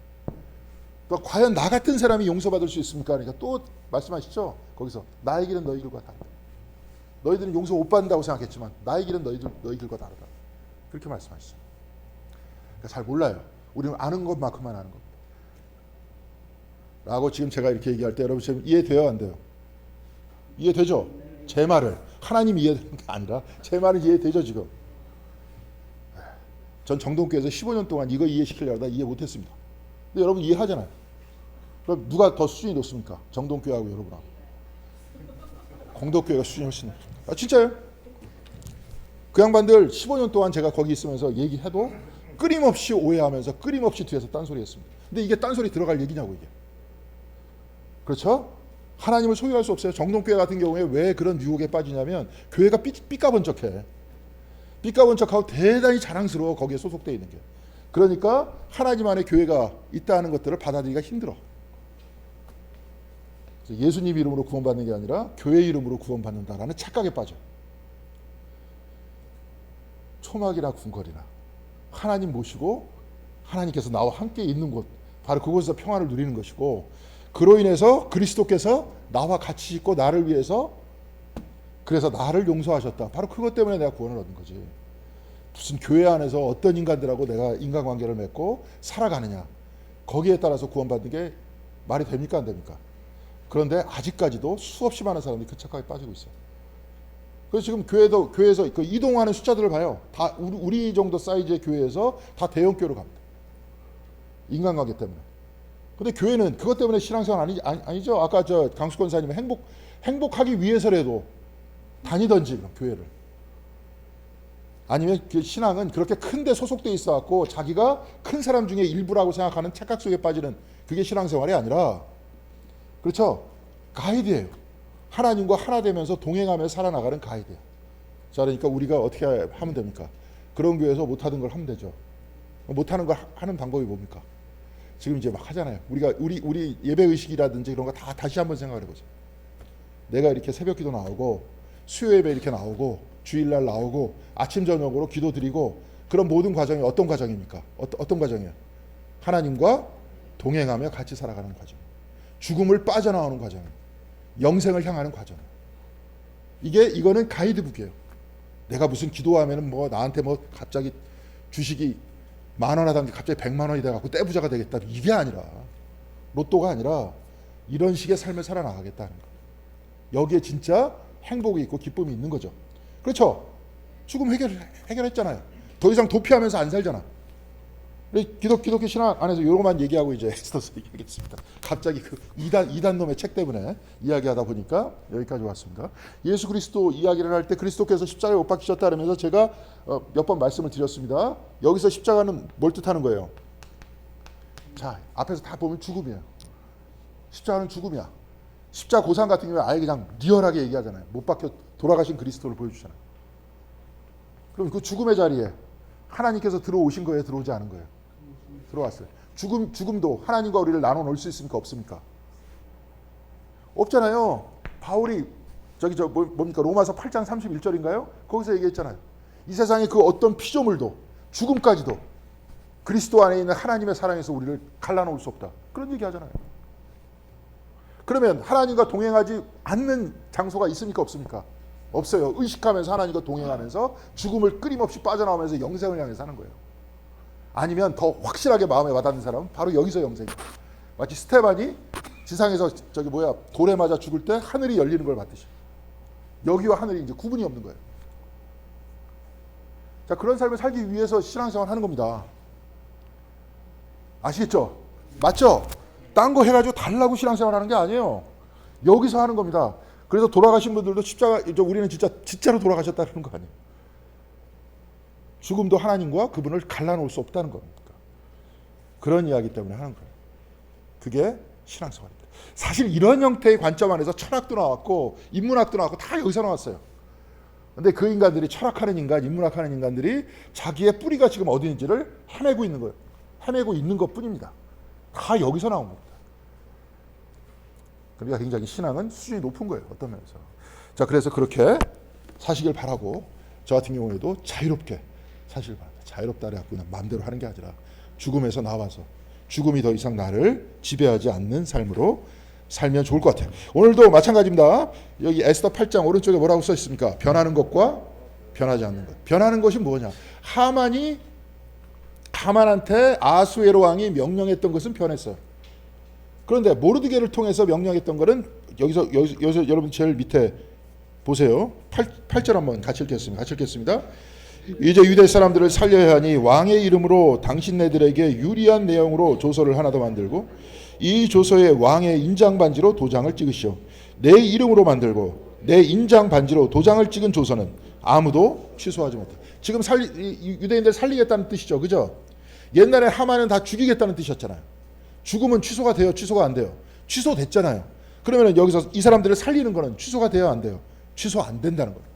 또 과연 나 같은 사람이 용서받을 수 있습니까? 그러니까 또 말씀하시죠. 거기서 나의 길은 너희 길과 다르다. 너희들은 용서 못 받는다고 생각했지만 나의 길은 너희 길과 다르다. 그렇게 말씀하시죠. 그러니까 잘 몰라요. 우리는 아는 것만큼만 아는 겁니다. 라고 지금 제가 이렇게 얘기할 때 여러분 지금 이해돼요, 안 돼요? 이해되죠? 제 말을 하나님 이해되는 게 아니라 제 말은 이해되죠 지금? 전 정동교에서 15년 동안 이거 이해시키려다 이해 못했습니다. 근데 여러분 이해하잖아요. 그럼 누가 더 수준이 높습니까? 정동교하고 여러분하고. 공덕교회가 수준이 훨씬 높습니다. 아 진짜요? 그 양반들 15년 동안 제가 거기 있으면서 얘기해도 끊임없이 오해하면서 끊임없이 뒤에서 딴소리 했습니다. 근데 이게 딴소리 들어갈 얘기냐고 이게. 그렇죠? 하나님을 소유할 수 없어요. 정동교회 같은 경우에 왜 그런 유혹에 빠지냐면 교회가 삐까번쩍해. 삐까번쩍하고 대단히 자랑스러워 거기에 소속되어 있는 게. 그러니까 하나님 안에 교회가 있다는 것들을 받아들이기가 힘들어. 예수님 이름으로 구원받는 게 아니라 교회 이름으로 구원받는다라는 착각에 빠져. 초막이나 궁궐이나 하나님 모시고 하나님께서 나와 함께 있는 곳, 바로 그곳에서 평안을 누리는 것이고, 그로 인해서 그리스도께서 나와 같이 있고 나를 위해서 그래서 나를 용서하셨다. 바로 그것 때문에 내가 구원을 얻은 거지. 무슨 교회 안에서 어떤 인간들하고 내가 인간관계를 맺고 살아가느냐, 거기에 따라서 구원받는 게 말이 됩니까 안 됩니까? 그런데 아직까지도 수없이 많은 사람들이 그 착각에 빠지고 있어요. 그래서 지금 교회에서 그 이동하는 숫자들을 봐요. 다 우리 정도 사이즈의 교회에서 다 대형교회로 갑니다. 인간관계 때문에. 근데 교회는 그것 때문에 신앙생활 아니죠. 아까 저 강수권 사님은 행복하기 위해서라도 다니던지 그럼 교회를. 아니면 그 신앙은 그렇게 큰데 소속돼 있어갖고 자기가 큰 사람 중에 일부라고 생각하는 착각 속에 빠지는 그게 신앙생활이 아니라, 그렇죠? 가이드예요. 하나님과 하나 되면서 동행하면서 살아나가는 가이드예요. 자, 그러니까 우리가 어떻게 하면 됩니까? 그런 교회에서 못하던 걸 하면 되죠. 못하는 걸 하는 방법이 뭡니까? 지금 이제 막 하잖아요. 우리 예배 의식이라든지 그런 거 다 다시 한번 생각을 해보세요. 내가 이렇게 새벽기도 나오고 수요 예배 이렇게 나오고 주일날 나오고 아침 저녁으로 기도 드리고, 그런 모든 과정이 어떤 과정입니까? 어떤 과정이에요? 하나님과 동행하며 같이 살아가는 과정. 죽음을 빠져나오는 과정. 영생을 향하는 과정. 이거는 가이드북이에요. 내가 무슨 기도하면은 뭐 나한테 뭐 갑자기 주식이 10,000원 하던 게 갑자기 100만 원이 돼갖고 떼부자가 되겠다. 이게 아니라, 로또가 아니라 이런 식의 삶을 살아나가겠다는 거. 여기에 진짜 행복이 있고 기쁨이 있는 거죠. 그렇죠? 죽음 해결했잖아요. 더 이상 도피하면서 안 살잖아. 기독교 신앙 안에서 이것만 얘기하고 이제 에스더서 얘기하겠습니다. 갑자기 그 이단 놈의 책 때문에 이야기하다 보니까 여기까지 왔습니다. 예수 그리스도 이야기를 할 때 그리스도께서 십자가에 못 박히셨다 그러면서 제가 몇 번 말씀을 드렸습니다. 여기서 십자가는 뭘 뜻하는 거예요? 자, 앞에서 다 보면 죽음이에요. 십자가는 죽음이야. 십자가 고상 같은 경우에 아예 그냥 리얼하게 얘기하잖아요. 못 박혀 돌아가신 그리스도를 보여주잖아요. 그럼 그 죽음의 자리에 하나님께서 들어오신 거예요? 들어오지 않은 거예요? 들어왔어요. 죽음도 하나님과 우리를 나눠 놓을 수 있습니까? 없습니까? 없잖아요. 바울이 뭡니까? 로마서 8장 31절인가요? 거기서 얘기했잖아요. 이 세상의 그 어떤 피조물도 죽음까지도 그리스도 안에 있는 하나님의 사랑에서 우리를 갈라놓을 수 없다. 그런 얘기 하잖아요. 그러면 하나님과 동행하지 않는 장소가 있습니까? 없습니까? 없어요. 의식하면서 하나님과 동행하면서 죽음을 끊임없이 빠져나오면서 영생을 향해 사는 거예요. 아니면 더 확실하게 마음에 와닿는 사람은 바로 여기서 영생이에요. 마치 스테반이 지상에서 돌에 맞아 죽을 때 하늘이 열리는 걸 봤듯이 여기와 하늘이 이제 구분이 없는 거예요. 자, 그런 삶을 살기 위해서 신앙생활 하는 겁니다. 아시겠죠? 맞죠? 딴 거 해가지고 달라고 신앙생활 하는 게 아니에요. 여기서 하는 겁니다. 그래서 돌아가신 분들도 십자가, 우리는 진짜로 돌아가셨다는 거 아니에요. 죽음도 하나님과 그분을 갈라놓을 수 없다는 겁니다. 그런 이야기 때문에 하는 거예요. 그게 신앙생활입니다. 사실 이런 형태의 관점 안에서 철학도 나왔고 인문학도 나왔고 다 여기서 나왔어요. 근데 그 인간들이, 철학하는 인간, 인문학하는 인간들이 자기의 뿌리가 지금 어디인지를 헤매고 있는 거예요. 헤매고 있는 것 뿐입니다. 다 여기서 나온 겁니다. 그러니까 굉장히 신앙은 수준이 높은 거예요. 어떤 면에서. 자, 그래서 그렇게 사시길 바라고, 저 같은 경우에도 자유롭게 사시길 바랍니다. 자유롭다래 갖고 그냥 마음대로 하는 게 아니라 죽음에서 나와서 죽음이 더 이상 나를 지배하지 않는 삶으로 살면 좋을 것 같아요. 오늘도 마찬가지입니다. 여기 에스더 8장 오른쪽에 뭐라고 써 있습니까? 변하는 것과 변하지 않는 것. 변하는 것이 뭐냐? 하만한테 아수에로 왕이 명령했던 것은 변했어요. 그런데 모르드게를 통해서 명령했던 거는 여기서 여러분 제일 밑에 보세요. 8절 한번 같이 읽겠습니다. 이제 유대 사람들을 살려야 하니 왕의 이름으로 당신네들에게 유리한 내용으로 조서를 하나 더 만들고 이 조서에 왕의 인장 반지로 도장을 찍으시오. 내 이름으로 만들고 내 인장 반지로 도장을 찍은 조서는 아무도 취소하지 못해. 지금 유대인들 살리겠다는 뜻이죠, 그죠? 옛날에 하만은 다 죽이겠다는 뜻이었잖아요. 죽으면 취소가 돼요, 취소가 안 돼요? 취소됐잖아요. 그러면 여기서 이 사람들을 살리는 거는 취소가 돼요, 안 돼요? 취소 안 된다는 겁니다.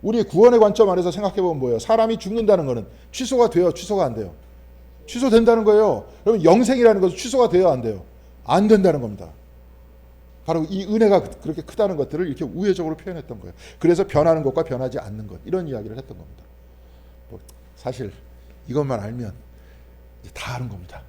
우리 구원의 관점 안에서 생각해보면 뭐예요? 사람이 죽는다는 거는 취소가 돼요, 취소가 안 돼요? 취소된다는 거예요. 그러면 영생이라는 것은 취소가 돼요, 안 돼요? 안 된다는 겁니다. 바로 이 은혜가 그렇게 크다는 것들을 이렇게 우회적으로 표현했던 거예요. 그래서 변하는 것과 변하지 않는 것, 이런 이야기를 했던 겁니다. 사실 이것만 알면 다 아는 겁니다.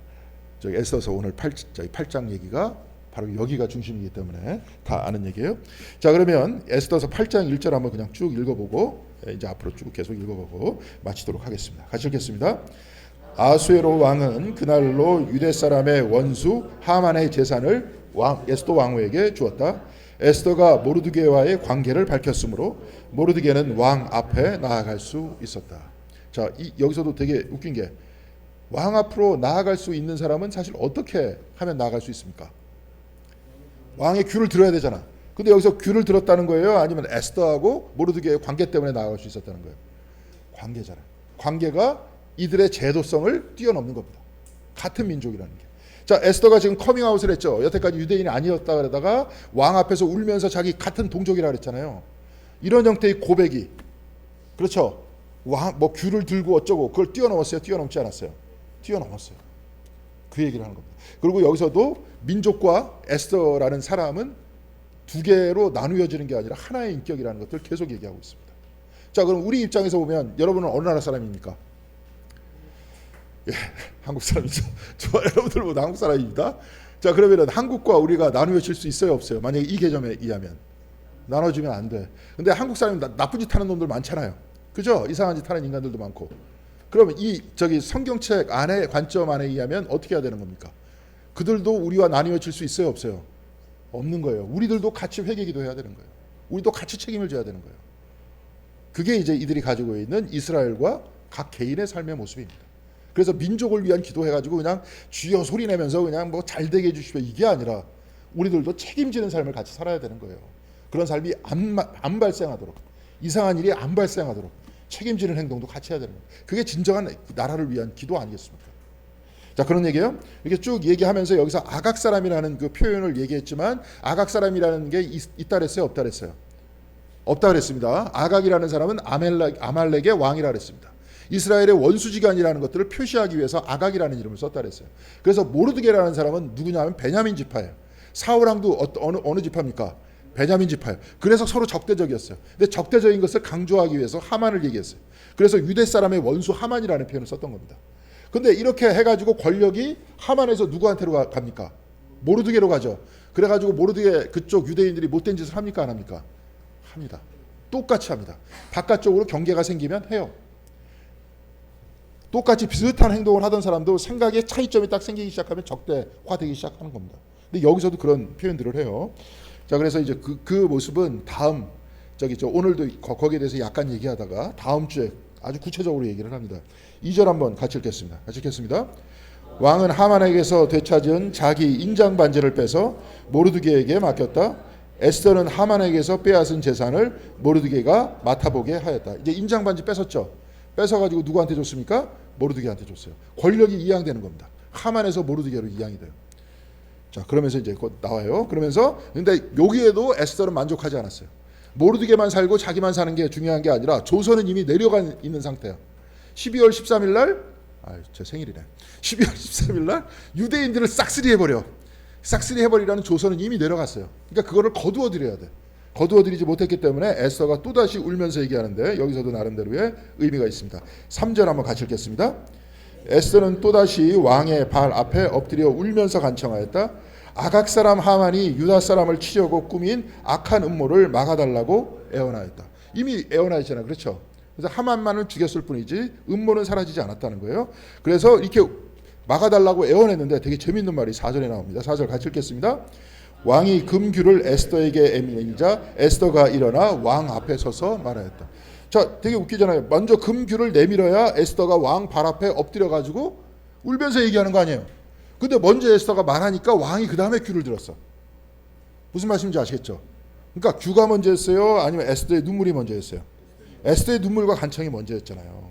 저기 에스더서 오늘 8장 얘기가 바로 여기가 중심이기 때문에 다 아는 얘기예요. 자, 그러면 에스더서 8장 1절 한번 그냥 쭉 읽어보고 이제 앞으로 쭉 계속 읽어보고 마치도록 하겠습니다. 같이 읽겠습니다. 아수에로 왕은 그날로 유대 사람의 원수 하만의 재산을 에스더 왕후에게 주었다. 에스더가 모르드게와의 관계를 밝혔으므로 모르드게는 왕 앞에 나아갈 수 있었다. 자, 여기서도 되게 웃긴 게 왕 앞으로 나아갈 수 있는 사람은 사실 어떻게 하면 나아갈 수 있습니까? 왕의 규를 들어야 되잖아. 근데 여기서 규를 들었다는 거예요? 아니면 에스더하고 모르드게의 관계 때문에 나아갈 수 있었다는 거예요? 관계잖아요. 관계가 이들의 제도성을 뛰어넘는 겁니다. 같은 민족이라는 게. 자, 에스더가 지금 커밍아웃을 했죠. 여태까지 유대인이 아니었다 그러다가 왕 앞에서 울면서 자기 같은 동족이라 그랬잖아요. 이런 형태의 고백이, 그렇죠? 뭐 규를 들고 어쩌고 그걸 뛰어넘었어요? 뛰어넘지 않았어요? 뛰어넘었어요. 그 얘기를 하는 겁니다. 그리고 여기서도 민족과 에스더라는 사람은 두 개로 나누어지는 게 아니라 하나의 인격이라는 것들을 계속 얘기하고 있습니다. 자, 그럼 우리 입장에서 보면 여러분은 어느 나라 사람입니까? 예, 한국 사람이죠. 여러분들 모두 한국 사람입니다. 자, 그러면 한국과 우리가 나누어질 수 있어요, 없어요? 만약에 이 개념에 의하면 나눠지면 안 돼. 근데 한국 사람이 나쁜 짓 하는 놈들 많잖아요. 그죠? 이상한 짓 하는 인간들도 많고. 그러면 성경책 안에 관점 안에 의하면 어떻게 해야 되는 겁니까? 그들도 우리와 나뉘어질 수 있어요, 없어요? 없는 거예요. 우리들도 같이 회개기도 해야 되는 거예요. 우리도 같이 책임을 져야 되는 거예요. 그게 이제 이들이 가지고 있는 이스라엘과 각 개인의 삶의 모습입니다. 그래서 민족을 위한 기도해가지고 그냥 주여 소리 내면서 그냥 뭐 잘되게 해주십시오, 이게 아니라 우리들도 책임지는 삶을 같이 살아야 되는 거예요. 그런 삶이 안 발생하도록, 이상한 일이 안 발생하도록 책임지는 행동도 같이 해야 되는 거예요. 그게 진정한 나라를 위한 기도 아니겠습니까? 자, 그런 얘기예요. 이렇게 쭉 얘기하면서 여기서 아각 사람이라는 그 표현을 얘기했지만 아각 사람이라는 게 있다 그랬어요, 없다 그랬어요? 없다 그랬습니다. 아각이라는 사람은 아말렉의 왕이라 그랬습니다. 이스라엘의 원수지간이라는 것들을 표시하기 위해서 아각이라는 이름을 썼다 그랬어요. 그래서 모르드게라는 사람은 누구냐면 베냐민 지파예요. 사울왕도 어느 지파입니까? 베냐민 지파예요. 그래서 서로 적대적이었어요. 근데 적대적인 것을 강조하기 위해서 하만을 얘기했어요. 그래서 유대 사람의 원수 하만이라는 표현을 썼던 겁니다. 근데 이렇게 해가지고 권력이 하만에서 누구한테로 갑니까? 모르드게로 가죠. 그래가지고 모르드게 그쪽 유대인들이 못된 짓을 합니까, 안 합니까? 합니다. 똑같이 합니다. 바깥쪽으로 경계가 생기면 해요. 똑같이 비슷한 행동을 하던 사람도 생각에 차이점이 딱 생기기 시작하면 적대화되기 시작하는 겁니다. 근데 여기서도 그런 표현들을 해요. 자, 그래서 이제 그 모습은 다음 오늘도 거기에 대해서 약간 얘기하다가 다음 주에 아주 구체적으로 얘기를 합니다. 2절 한번 같이 읽겠습니다. 왕은 하만에게서 되찾은 자기 인장 반지를 빼서 모르드게에게 맡겼다. 에스더는 하만에게서 빼앗은 재산을 모르드게가 맡아보게 하였다. 이제 인장 반지 뺏었죠. 뺏어가지고 누구한테 줬습니까? 모르드게한테 줬어요. 권력이 이양되는 겁니다. 하만에서 모르드게로 이양이 돼요. 자, 그러면서 이제 곧 나와요. 그러면서 근데 여기에도 에스더는 만족하지 않았어요. 모르드게만 살고 자기만 사는 게 중요한 게 아니라 조선은 이미 내려가 있는 상태야. 12월 13일 날, 제 생일이네. 12월 13일 날 유대인들을 싹쓸이 해버려. 싹쓸이 해버리라는 조선은 이미 내려갔어요. 그러니까 그거를 거두어 드려야 돼. 거두어 들이지 못했기 때문에 에스더가 또다시 울면서 얘기하는데 여기서도 나름대로의 의미가 있습니다. 3절 한번 같이 읽겠습니다. 에스더는 또다시 왕의 발 앞에 엎드려 울면서 간청하였다. 아각 사람 하만이 유다 사람을 치려고 꾸민 악한 음모를 막아달라고 애원하였다. 이미 애원하였잖아요. 그렇죠? 그래서 하만만을 죽였을 뿐이지 음모는 사라지지 않았다는 거예요. 그래서 이렇게 막아달라고 애원했는데 되게 재밌는 말이 4절에 나옵니다. 4절 같이 읽겠습니다. 왕이 금규를 에스더에게 애밀자 에스더가 일어나 왕 앞에 서서 말하였다. 자, 되게 웃기잖아요. 먼저 금규를 내밀어야 에스더가 왕 발 앞에 엎드려 가지고 울면서 얘기하는 거 아니에요. 근데 먼저 에스더가 말하니까 왕이 그 다음에 규를 들었어. 무슨 말씀인지 아시겠죠? 그러니까 규가 먼저였어요? 아니면 에스더의 눈물이 먼저였어요? 에스더의 눈물과 간청이 먼저였잖아요.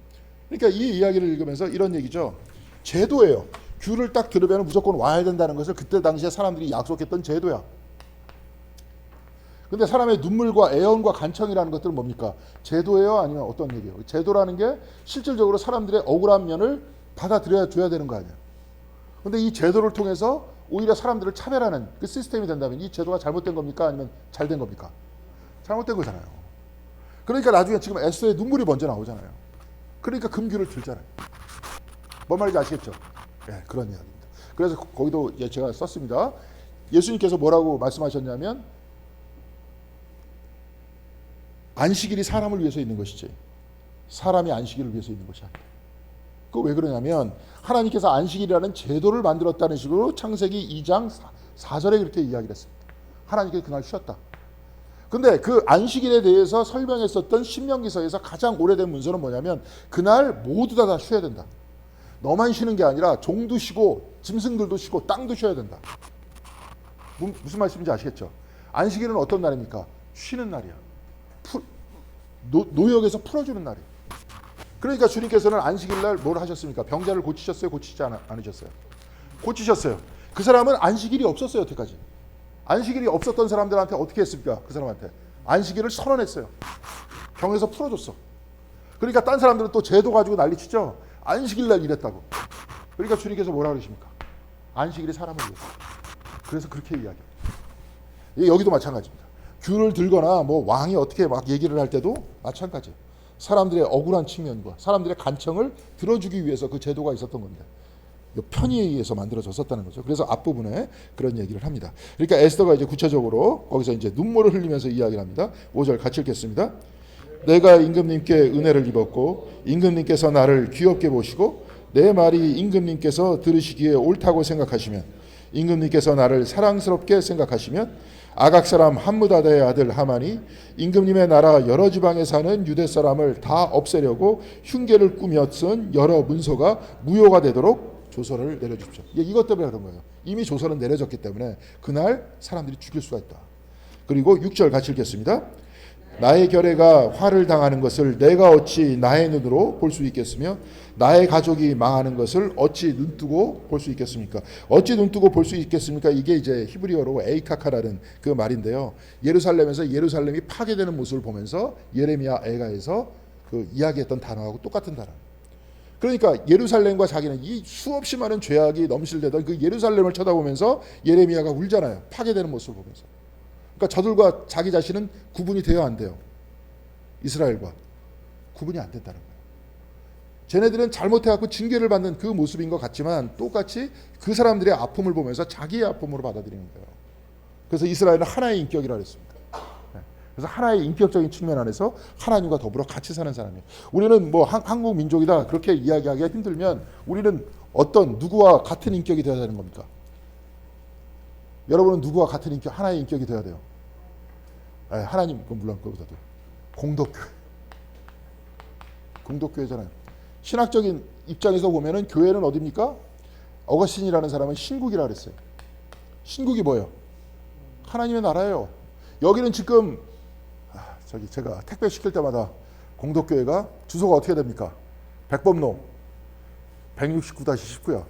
그러니까 이 이야기를 읽으면서 이런 얘기죠. 제도예요. 규를 딱 들으면 무조건 와야 된다는 것을 그때 당시에 사람들이 약속했던 제도야. 근데 사람의 눈물과 애원과 간청이라는 것들은 뭡니까? 제도예요? 아니면 어떤 얘기예요? 제도라는 게 실질적으로 사람들의 억울한 면을 받아들여야 줘야 되는 거 아니에요. 근데 이 제도를 통해서 오히려 사람들을 차별하는 그 시스템이 된다면 이 제도가 잘못된 겁니까? 아니면 잘된 겁니까? 잘못된 거잖아요. 그러니까 나중에 지금 에스더의 눈물이 먼저 나오잖아요. 그러니까 금규를 들잖아요. 뭔 말인지 아시겠죠? 네, 그런 이야기입니다. 그래서 거기도 제가 썼습니다. 예수님께서 뭐라고 말씀하셨냐면 안식일이 사람을 위해서 있는 것이지 사람이 안식일을 위해서 있는 것이 아니다. 그거 왜 그러냐면 하나님께서 안식일이라는 제도를 만들었다는 식으로 창세기 2장 4절에 그렇게 이야기를 했습니다. 하나님께서 그날 쉬었다. 근데 그 안식일에 대해서 설명했었던 신명기서에서 가장 오래된 문서는 뭐냐면 그날 모두 다 쉬어야 된다. 너만 쉬는 게 아니라 종도 쉬고 짐승들도 쉬고 땅도 쉬어야 된다. 무슨 말씀인지 아시겠죠? 안식일은 어떤 날입니까? 쉬는 날이야. 노역에서 풀어주는 날이에요. 그러니까 주님께서는 안식일날 뭘 하셨습니까? 병자를 고치셨어요? 고치지 않으셨어요? 고치셨어요. 그 사람은 안식일이 없었어요. 여태까지. 안식일이 없었던 사람들한테 어떻게 했습니까? 그 사람한테 안식일을 선언했어요. 병에서 풀어줬어. 그러니까 딴 사람들은 또 제도 가지고 난리치죠. 안식일날 일했다고. 그러니까 주님께서 뭐라 그러십니까? 안식일이 사람을 위해서. 그래서 그렇게 이야기합니다. 여기도 마찬가지입니다. 귤을 들거나 뭐 왕이 어떻게 막 얘기를 할 때도 마찬가지예요. 사람들의 억울한 측면과 사람들의 간청을 들어주기 위해서 그 제도가 있었던 건데 편의에 의해서 만들어졌었다는 거죠. 그래서 앞부분에 그런 얘기를 합니다. 그러니까 에스더가 이제 구체적으로 거기서 이제 눈물을 흘리면서 이야기를 합니다. 5절 같이 읽겠습니다. 내가 임금님께 은혜를 입었고 임금님께서 나를 귀엽게 보시고 내 말이 임금님께서 들으시기에 옳다고 생각하시면 임금님께서 나를 사랑스럽게 생각하시면 아각 사람 함므다다의 아들 하만이 임금님의 나라 여러 지방에 사는 유대 사람을 다 없애려고 흉계를 꾸며 쓴 여러 문서가 무효가 되도록 조서를 내려주십시오. 이것 때문에 그런 거예요. 이미 조서는 내려졌기 때문에 그날 사람들이 죽일 수가 있다. 그리고 6절 같이 읽겠습니다. 나의 결례가 화를 당하는 것을 내가 어찌 나의 눈으로 볼 수 있겠으며 나의 가족이 망하는 것을 어찌 눈뜨고 볼 수 있겠습니까? 어찌 눈뜨고 볼 수 있겠습니까? 이게 이제 히브리어로 에이카카라는 그 말인데요. 예루살렘에서 예루살렘이 파괴되는 모습을 보면서 예레미야 애가에서 그 이야기했던 단어하고 똑같은 단어. 그러니까 예루살렘과 자기는 이 수없이 많은 죄악이 넘실대던 그 예루살렘을 쳐다보면서 예레미야가 울잖아요. 파괴되는 모습을 보면서. 그러니까 저들과 자기 자신은 구분이 돼야 안 돼요. 이스라엘과 구분이 안 된다는 거예요. 쟤네들은 잘못해갖고 징계를 받는 그 모습인 것 같지만 똑같이 그 사람들의 아픔을 보면서 자기의 아픔으로 받아들이는 거예요. 그래서 이스라엘은 하나의 인격이라고 했습니다. 그래서 하나의 인격적인 측면 안에서 하나님과 더불어 같이 사는 사람이에요. 우리는 뭐 한국 민족이다 그렇게 이야기하기가 힘들면 우리는 어떤 누구와 같은 인격이 되어야 되는 겁니까? 여러분은 누구와 같은 인격, 하나의 인격이 되어야 돼요. 하나님, 물론 그보다도 공덕교회. 공덕교회잖아요. 신학적인 입장에서 보면은 교회는 어디입니까? 어거스틴이라는 사람은 신국이라 그랬어요. 신국이 뭐예요? 하나님의 나라예요. 여기는 지금 제가 택배 시킬 때마다 공덕교회가 주소가 어떻게 됩니까? 백범로 169-19야.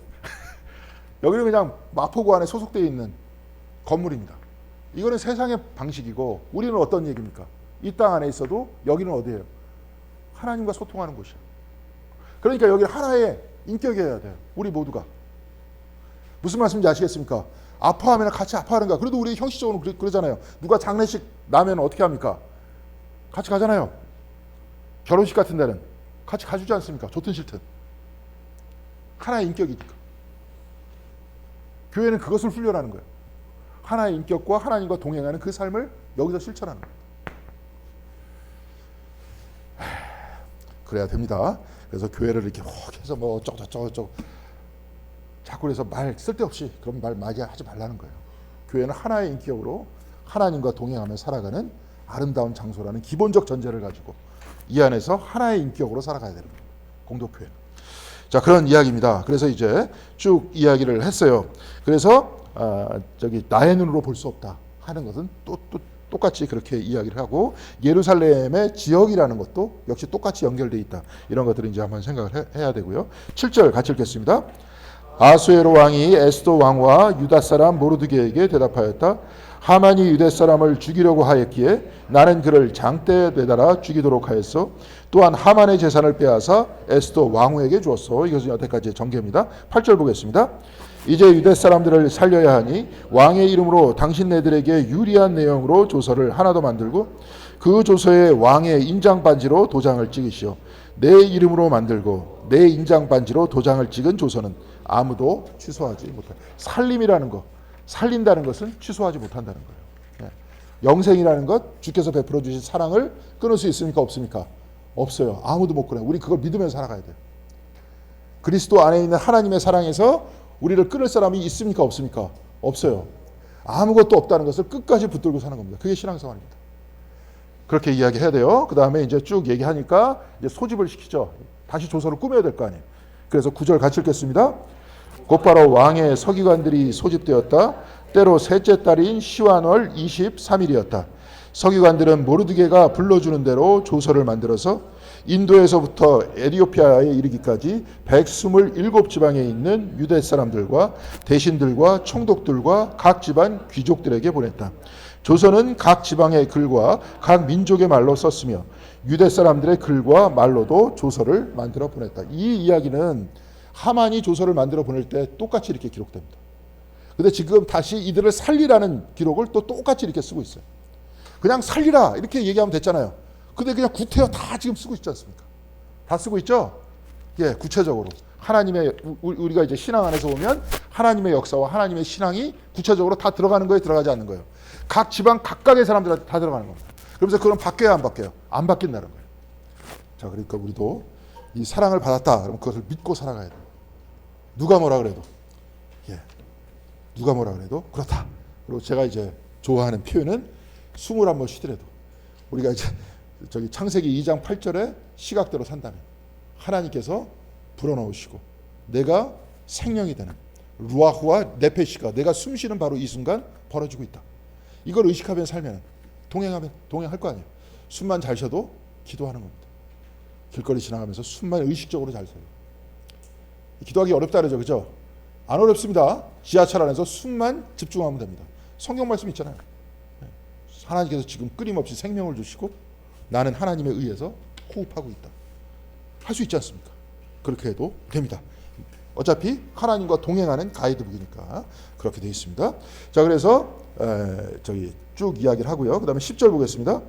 여기는 그냥 마포구 안에 소속되어 있는 건물입니다. 이거는 세상의 방식이고 우리는 어떤 얘기입니까? 이 땅 안에 있어도 여기는 어디예요? 하나님과 소통하는 곳이야. 그러니까 여기는 하나의 인격이어야 돼요. 우리 모두가. 무슨 말씀인지 아시겠습니까? 아파하면 같이 아파하는가. 그래도 우리 형식적으로 그러잖아요. 누가 장례식 나면 어떻게 합니까? 같이 가잖아요. 결혼식 같은 데는 같이 가주지 않습니까? 좋든 싫든. 하나의 인격이니까. 교회는 그것을 훈련하는 거예요. 하나의 인격과 하나님과 동행하는 그 삶을 여기서 실천하는 거예요. 그래야 됩니다. 그래서 교회를 이렇게 혹 해서 뭐 어쩌고저쩌고 자꾸 그래서 말 쓸데없이 그런 말 많이 하지 말라는 거예요. 교회는 하나의 인격으로 하나님과 동행하며 살아가는 아름다운 장소라는 기본적 전제를 가지고 이 안에서 하나의 인격으로 살아가야 되는 거예요. 공동교회는. 자, 그런 이야기입니다. 그래서 이제 쭉 이야기를 했어요. 그래서 나의 눈으로 볼 수 없다 하는 것은 또 똑같이 그렇게 이야기를 하고, 예루살렘의 지역이라는 것도 역시 똑같이 연결되어 있다. 이런 것들을 이제 한번 생각을 해야 되고요. 7절 같이 읽겠습니다. 아수에로 왕이 에스도 왕과 유다 사람 모르드게에게 대답하였다. 하만이 유대 사람을 죽이려고 하였기에 나는 그를 장대에 매달아 죽이도록 하였어. 또한 하만의 재산을 빼앗아 에스도 왕후에게 주었어. 이것은 여태까지의 전개입니다. 8절 보겠습니다. 이제 유대 사람들을 살려야 하니 왕의 이름으로 당신네들에게 유리한 내용으로 조서를 하나 더 만들고 그 조서에 왕의 인장 반지로 도장을 찍으시오. 내 이름으로 만들고 내 인장 반지로 도장을 찍은 조서는 아무도 취소하지 못한다. 살림이라는 거, 살린다는 것은 취소하지 못한다는 거예요. 영생이라는 것, 주께서 베풀어 주신 사랑을 끊을 수 있습니까? 없습니까? 없어요. 아무도 못 끊어요. 우리 그걸 믿으면서 살아가야 돼요. 그리스도 안에 있는 하나님의 사랑에서 우리를 끊을 사람이 있습니까? 없습니까? 없어요. 아무것도 없다는 것을 끝까지 붙들고 사는 겁니다. 그게 신앙생활입니다. 그렇게 이야기해야 돼요. 그 다음에 이제 쭉 얘기하니까 이제 소집을 시키죠. 다시 조서를 꾸며야 될 거 아니에요. 그래서 9절 같이 읽겠습니다. 곧바로 왕의 서기관들이 소집되었다. 때로 셋째 달인 시완월 23일이었다. 서기관들은 모르드게가 불러주는 대로 조서를 만들어서 인도에서부터 에티오피아에 이르기까지 127지방에 있는 유대 사람들과 대신들과 총독들과 각 집안 귀족들에게 보냈다. 조서는 각 지방의 글과 각 민족의 말로 썼으며 유대 사람들의 글과 말로도 조서를 만들어 보냈다. 이 이야기는 하만이 조서를 만들어 보낼 때 똑같이 이렇게 기록됩니다. 근데 지금 다시 이들을 살리라는 기록을 또 똑같이 이렇게 쓰고 있어요. 그냥 살리라 이렇게 얘기하면 됐잖아요. 근데 그냥 구태여 다 지금 쓰고 있지 않습니까? 다 쓰고 있죠? 예, 구체적으로. 하나님의, 우리가 이제 신앙 안에서 보면 하나님의 역사와 하나님의 신앙이 구체적으로 다 들어가는 거예요, 들어가지 않는 거예요? 각 지방 각각의 사람들한테 다 들어가는 겁니다. 그러면서 그럼 바뀌어야 안 바뀌어요? 안 바뀐다는 거예요. 자, 그러니까 우리도 이 사랑을 받았다. 그럼 그것을 믿고 살아가야 돼요. 누가 뭐라 그래도. 예. 누가 뭐라 그래도 그렇다. 그리고 제가 이제 좋아하는 표현은 숨을 한번 쉬더라도 우리가 이제 창세기 2장 8절에 시각대로 산다면 하나님께서 불어넣으시고 내가 생명이 되는 루아흐와 네페시가 내가 숨쉬는 바로 이 순간 벌어지고 있다. 이걸 의식하면 살면 동행할 거 아니에요. 숨만 잘 쉬어도 기도하는 겁니다. 길거리 지나가면서 숨만 의식적으로 잘 쉬어요. 기도하기 어렵다 그러죠. 그죠? 안 어렵습니다. 지하철 안에서 숨만 집중하면 됩니다. 성경 말씀 있잖아요. 하나님께서 지금 끊임없이 생명을 주시고 나는 하나님에 의해서 호흡하고 있다. 할 수 있지 않습니까? 그렇게 해도 됩니다. 어차피 하나님과 동행하는 가이드북이니까 그렇게 되어 있습니다. 자, 그래서 쭉 이야기를 하고요. 그 다음에 10절 보겠습니다.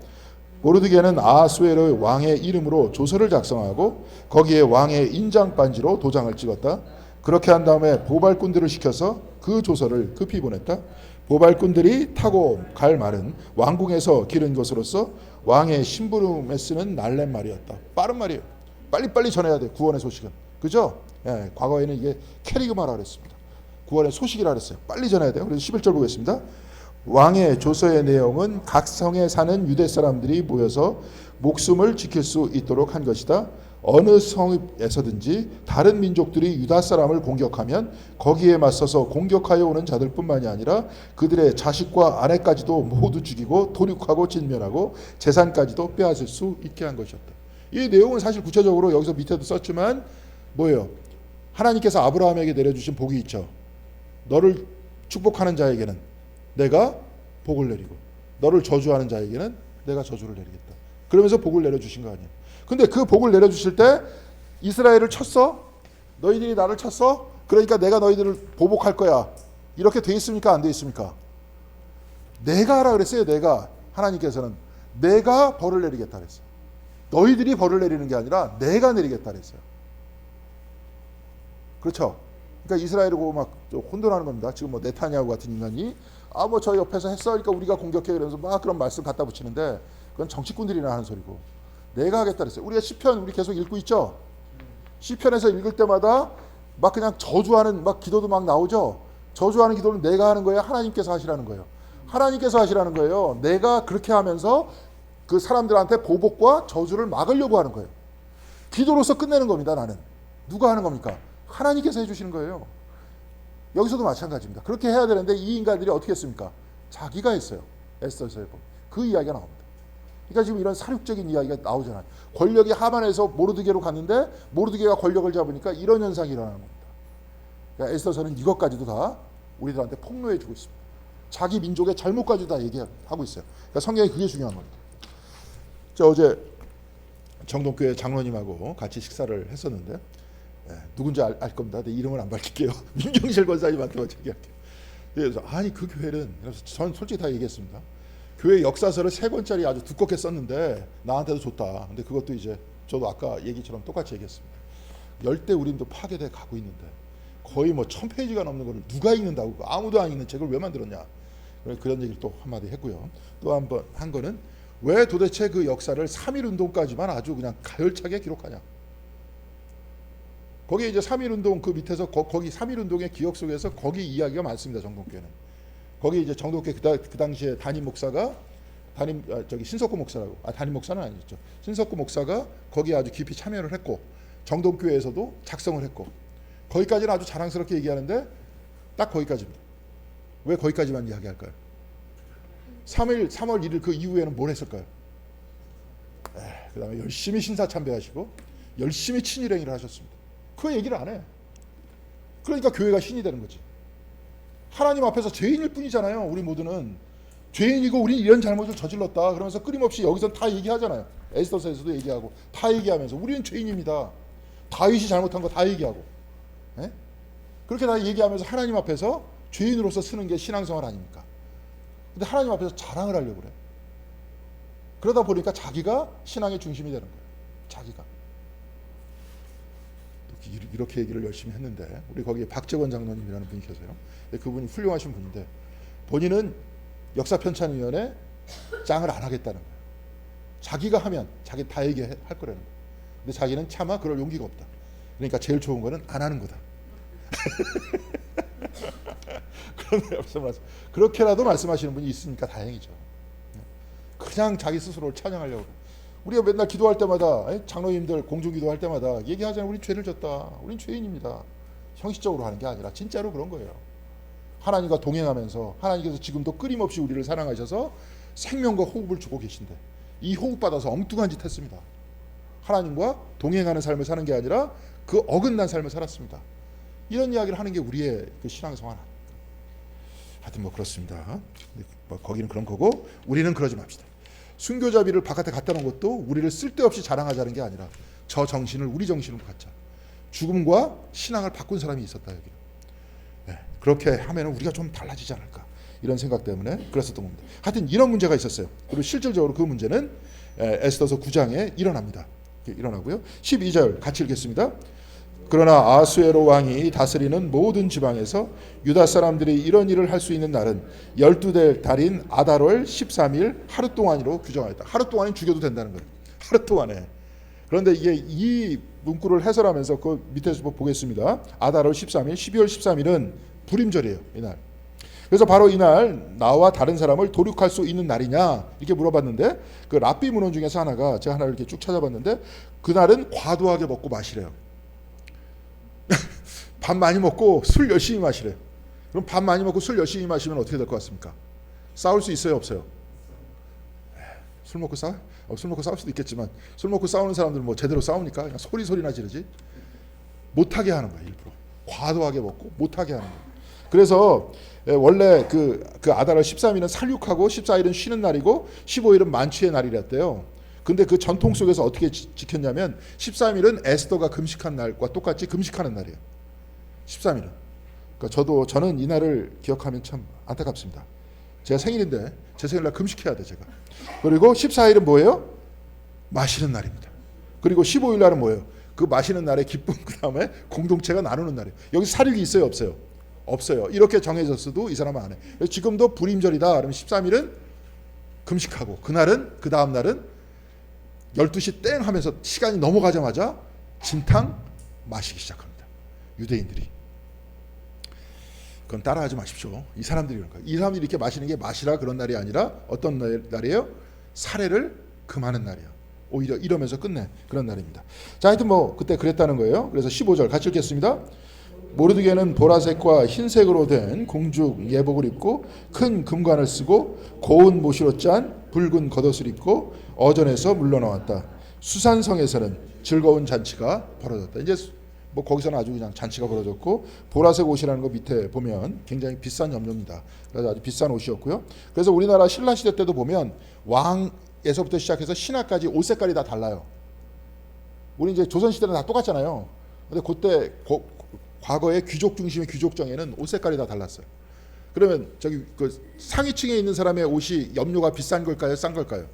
모르드게는 아하수에로 왕의 이름으로 조서를 작성하고 거기에 왕의 인장 반지로 도장을 찍었다. 그렇게 한 다음에 보발꾼들을 시켜서 그 조서를 급히 보냈다. 보발꾼들이 타고 갈 말은 왕궁에서 기른 것으로서 왕의 심부름에 쓰는 날랜 말이었다. 빠른 말이에요. 빨리빨리 전해야 돼. 구원의 소식은. 그죠? 예, 과거에는 이게 캐리그마라 그랬습니다. 구원의 소식이라 그랬어요. 빨리 전해야 돼요. 그래서 11절 보겠습니다. 왕의 조서의 내용은 각 성에 사는 유대 사람들이 모여서 목숨을 지킬 수 있도록 한 것이다. 어느 성에서든지 다른 민족들이 유다 사람을 공격하면 거기에 맞서서 공격하여 오는 자들 뿐만이 아니라 그들의 자식과 아내까지도 모두 죽이고 도륙하고 진멸하고 재산까지도 빼앗을 수 있게 한 것이었다. 이 내용은 사실 구체적으로 여기서 밑에도 썼지만 뭐예요? 하나님께서 아브라함에게 내려주신 복이 있죠. 너를 축복하는 자에게는 내가 복을 내리고 너를 저주하는 자에게는 내가 저주를 내리겠다. 그러면서 복을 내려주신 거 아니에요. 근데 그 복을 내려주실 때 이스라엘을 쳤어? 너희들이 나를 쳤어? 그러니까 내가 너희들을 보복할 거야. 이렇게 돼 있습니까? 안 돼 있습니까? 내가 하라 그랬어요. 내가. 하나님께서는 내가 벌을 내리겠다 그랬어요. 너희들이 벌을 내리는 게 아니라 내가 내리겠다 그랬어요. 그렇죠? 그러니까 이스라엘을 보고 막 혼돈하는 겁니다. 지금 뭐 네타냐후 같은 인간이 뭐 저 옆에서 했어. 그러니까 우리가 공격해. 그러면서 막 그런 말씀 갖다 붙이는데 그건 정치꾼들이나 하는 소리고 내가 하겠다 그랬어요. 우리가 시편 우리 계속 읽고 있죠? 시편에서 읽을 때마다 막 그냥 저주하는 막 기도도 막 나오죠. 저주하는 기도는 내가 하는 거예요? 하나님께서 하시라는 거예요? 하나님께서 하시라는 거예요. 내가 그렇게 하면서 그 사람들한테 보복과 저주를 막으려고 하는 거예요. 기도로서 끝내는 겁니다. 나는. 누가 하는 겁니까? 하나님께서 해주시는 거예요. 여기서도 마찬가지입니다. 그렇게 해야 되는데 이 인간들이 어떻게 했습니까? 자기가 했어요. 에스더서에 보면. 그 이야기가 나옵니다. 그러니까 지금 이런 사륙적인 이야기가 나오잖아요. 권력이 하만에서 모르드게로 갔는데 모르드게가 권력을 잡으니까 이런 현상이 일어나는 겁니다. 그러니까 에스더서는 이것까지도 다 우리들한테 폭로해 주고 있습니다. 자기 민족의 잘못까지도 다 얘기하고 있어요. 그러니까 성경이 그게 중요한 겁니다. 저 어제 정동교회 장로님하고 같이 식사를 했었는데 누군지 알 겁니다. 근데 이름을 안 밝힐게요. 민경실 권사님한테만 얘기할게요. 그래서 아니 그 교회는, 그래서 전 솔직히 다 얘기했습니다. 교회 역사서를 3권짜리 아주 두껍게 썼는데 나한테도 줬다. 근데 그것도 이제 저도 아까 얘기처럼 똑같이 얘기했습니다. 열대 우림도 파괴돼 가고 있는데 거의 뭐 1000페이지가 넘는 걸 누가 읽는다고, 아무도 안 읽는 책을 왜 만들었냐, 그런 얘기를 또 한마디 했고요. 또 한 거는 왜 도대체 그 역사를 3.1운동까지만 아주 그냥 가열차게 기록하냐. 거기 이제 3.1운동 그 밑에서 거기 3.1운동의 기억 속에서 거기 이야기가 많습니다. 정동교회는. 거기 이제 정동교회 그 당시에 담임 목사가 신석구 목사라고, 담임 목사는 아니었죠. 신석구 목사가 거기에 아주 깊이 참여를 했고 정동교회에서도 작성을 했고 거기까지는 아주 자랑스럽게 얘기하는데 딱 거기까지입니다. 왜 거기까지만 이야기할까요? 3월 1일 그 이후에는 뭘 했을까요? 그 다음에 열심히 신사참배하시고 열심히 친일행위를 하셨습니다. 그 얘기를 안 해. 그러니까 교회가 신이 되는 거지. 하나님 앞에서 죄인일 뿐이잖아요. 우리 모두는 죄인이고 우리 이런 잘못을 저질렀다 그러면서 끊임없이 여기서 다 얘기하잖아요. 에스더서에서도 얘기하고 다 얘기하면서 우리는 죄인입니다. 다윗이 잘못한 거 다 얘기하고, 그렇게 다 얘기하면서 하나님 앞에서 죄인으로서 쓰는 게 신앙생활 아닙니까? 근데 하나님 앞에서 자랑을 하려고 그래. 그러다 보니까 자기가 신앙의 중심이 되는 거예요. 자기가. 이렇게 얘기를 열심히 했는데 우리 거기에 박재권 장로님이라는 분이 계세요. 그분이 훌륭하신 분인데 본인은 역사편찬위원회 짱을 안 하겠다는 거예요. 자기가 하면 자기 다 얘기할 거라는 거예요. 근데 자기는 차마 그럴 용기가 없다. 그러니까 제일 좋은 거는 안 하는 거다. 그렇게라도 말씀하시는 분이 있으니까 다행이죠. 그냥 자기 스스로를 찬양하려고. 우리가 맨날 기도할 때마다, 장로님들 공중기도할 때마다 얘기하잖아요. 우리 죄를 졌다. 우린 죄인입니다. 형식적으로 하는 게 아니라 진짜로 그런 거예요. 하나님과 동행하면서 하나님께서 지금도 끊임없이 우리를 사랑하셔서 생명과 호흡을 주고 계신데 이 호흡 받아서 엉뚱한 짓 했습니다. 하나님과 동행하는 삶을 사는 게 아니라 그 어긋난 삶을 살았습니다. 이런 이야기를 하는 게 우리의 그 신앙생활 아닙니까? 하여튼 뭐 그렇습니다. 거기는 그런 거고 우리는 그러지 맙시다. 순교자비를 바깥에 갖다 놓은 것도 우리를 쓸데없이 자랑하자는 게 아니라 저 정신을 우리 정신으로 갖자. 죽음과 신앙을 바꾼 사람이 있었다 여기. 그렇게 하면 우리가 좀 달라지지 않을까 이런 생각 때문에 그랬었던 겁니다. 하여튼 이런 문제가 있었어요. 그리고 실질적으로 그 문제는 에스더서 9장에 일어납니다. 일어나고요. 12절 같이 읽겠습니다. 그러나 아수에로 왕이 다스리는 모든 지방에서 유다 사람들이 이런 일을 할 수 있는 날은 12달 달인 아달월 13일 하루 동안으로 규정하였다. 하루 동안은 죽여도 된다는 거예요. 하루 동안에. 그런데 이게 이 문구를 해설하면서 그 밑에서 보겠습니다. 아달월 13일, 12월 13일은 불임절이에요. 이날. 그래서 바로 이날 나와 다른 사람을 도륙할 수 있는 날이냐 이렇게 물어봤는데 그 랍비 문헌 중에서 하나가 제가 하나 이렇게 쭉 찾아봤는데 그날은 과도하게 먹고 마시래요. 밥 많이 먹고 술 열심히 마시래요. 그럼 밥 많이 먹고 술 열심히 마시면 어떻게 될 것 같습니까? 싸울 수 있어요, 없어요? 술 먹고 싸워? 술 먹고 싸울 수도 있겠지만 술 먹고 싸우는 사람들은 뭐 제대로 싸웁니까? 그냥 소리나 지르지. 못하게 하는 거예요, 일부러. 과도하게 먹고 못하게 하는 거예요. 그래서 원래 그 아달월 13일은 살육하고 14일은 쉬는 날이고 15일은 만취의 날이랬대요. 근데 그 전통 속에서 어떻게 지켰냐면 13일은 에스더가 금식한 날과 똑같이 금식하는 날이에요. 13일은. 그러니까 저는 이 날을 기억하면 참 안타깝습니다. 제가 생일인데 제 생일날 금식해야 돼 제가. 그리고 14일은 뭐예요? 마시는 날입니다. 그리고 15일 날은 뭐예요? 그 마시는 날의 기쁨 그 다음에 공동체가 나누는 날이에요. 여기 살육이 있어요, 없어요? 없어요. 이렇게 정해졌어도 이 사람은 안 해. 그래서 지금도 불임절이다. 그러면 13일은 금식하고 그날은 그 다음 날은 12시 땡 하면서 시간이 넘어가자마자 진탕 마시기 시작합니다. 유대인들이. 그건 따라하지 마십시오. 이 사람들이 그런 거예요. 이 사람들이 이렇게 마시는 게 마시라 그런 날이 아니라 어떤 날이에요? 살해를 금하는 날이에요. 오히려 이러면서 끝내 그런 날입니다. 자, 하여튼 뭐 그때 그랬다는 거예요. 그래서 15절 같이 읽겠습니다. 모르드게는 보라색과 흰색으로 된 공주 예복을 입고 큰 금관을 쓰고 고운 모시로 짠 붉은 겉옷을 입고 어전에서 물러나왔다. 수산성에서는 즐거운 잔치가 벌어졌다. 이제 뭐 거기서는 아주 그냥 잔치가 벌어졌고, 보라색 옷이라는 거 밑에 보면 굉장히 비싼 염료입니다. 그래서 아주 비싼 옷이었고요. 그래서 우리나라 신라 시대 때도 보면 왕에서부터 시작해서 신하까지 옷 색깔이 다 달라요. 우리 이제 조선 시대는 다 똑같잖아요. 근데 그때 과거에 귀족 중심의 귀족정에는 옷 색깔이 다 달랐어요. 그러면 저기 그 상위층에 있는 사람의 옷이 염료가 비싼 걸까요, 싼 걸까요?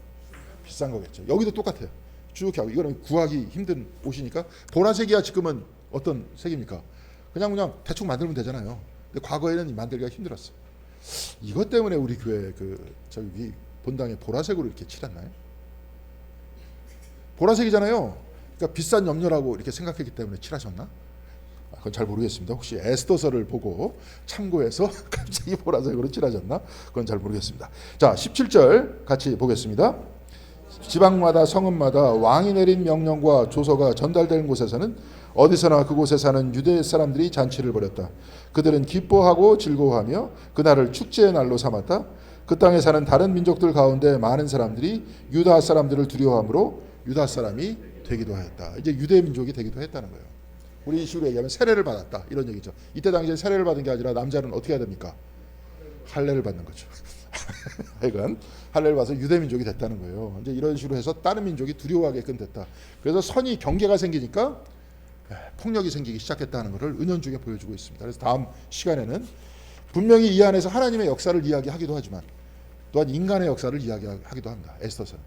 비싼 거겠죠. 여기도 똑같아요. 쭉 하고 이거는 구하기 힘든 옷이니까 보라색이야 지금은 어떤 색입니까? 그냥 대충 만들면 되잖아요. 근데 과거에는 만들기가 힘들었어요. 이것 때문에 우리 교회 그 저기 본당에 보라색으로 이렇게 칠했나요? 보라색이잖아요. 그러니까 비싼 염료라고 이렇게 생각했기 때문에 칠하셨나? 그건 잘 모르겠습니다. 혹시 에스더서를 보고 참고해서 갑자기 보라색으로 칠하셨나? 그건 잘 모르겠습니다. 자, 17절 같이 보겠습니다. 지방마다 성읍마다 왕이 내린 명령과 조서가 전달된 곳에서는 어디서나 그곳에 사는 유대 사람들이 잔치를 벌였다. 그들은 기뻐하고 즐거워하며 그날을 축제의 날로 삼았다. 그 땅에 사는 다른 민족들 가운데 많은 사람들이 유다 사람들을 두려워하므로 유다 사람이 되기도 하였다. 이제 유대 민족이 되기도 했다는 거예요. 우리 식으로 얘기하면 세례를 받았다 이런 얘기죠. 이때 당시에 세례를 받은 게 아니라 남자는 어떻게 해야 됩니까? 할례를 받는 거죠. 하여간 할례를 받아서 유대 민족이 됐다는 거예요. 이제 이런 식으로 해서 다른 민족이 두려워하게끔 됐다. 그래서 선의 경계가 생기니까 폭력이 생기기 시작했다는 것을 은연중에 보여주고 있습니다. 그래서 다음 시간에는 분명히 이 안에서 하나님의 역사를 이야기하기도 하지만 또한 인간의 역사를 이야기하기도 합니다. 에스더서는.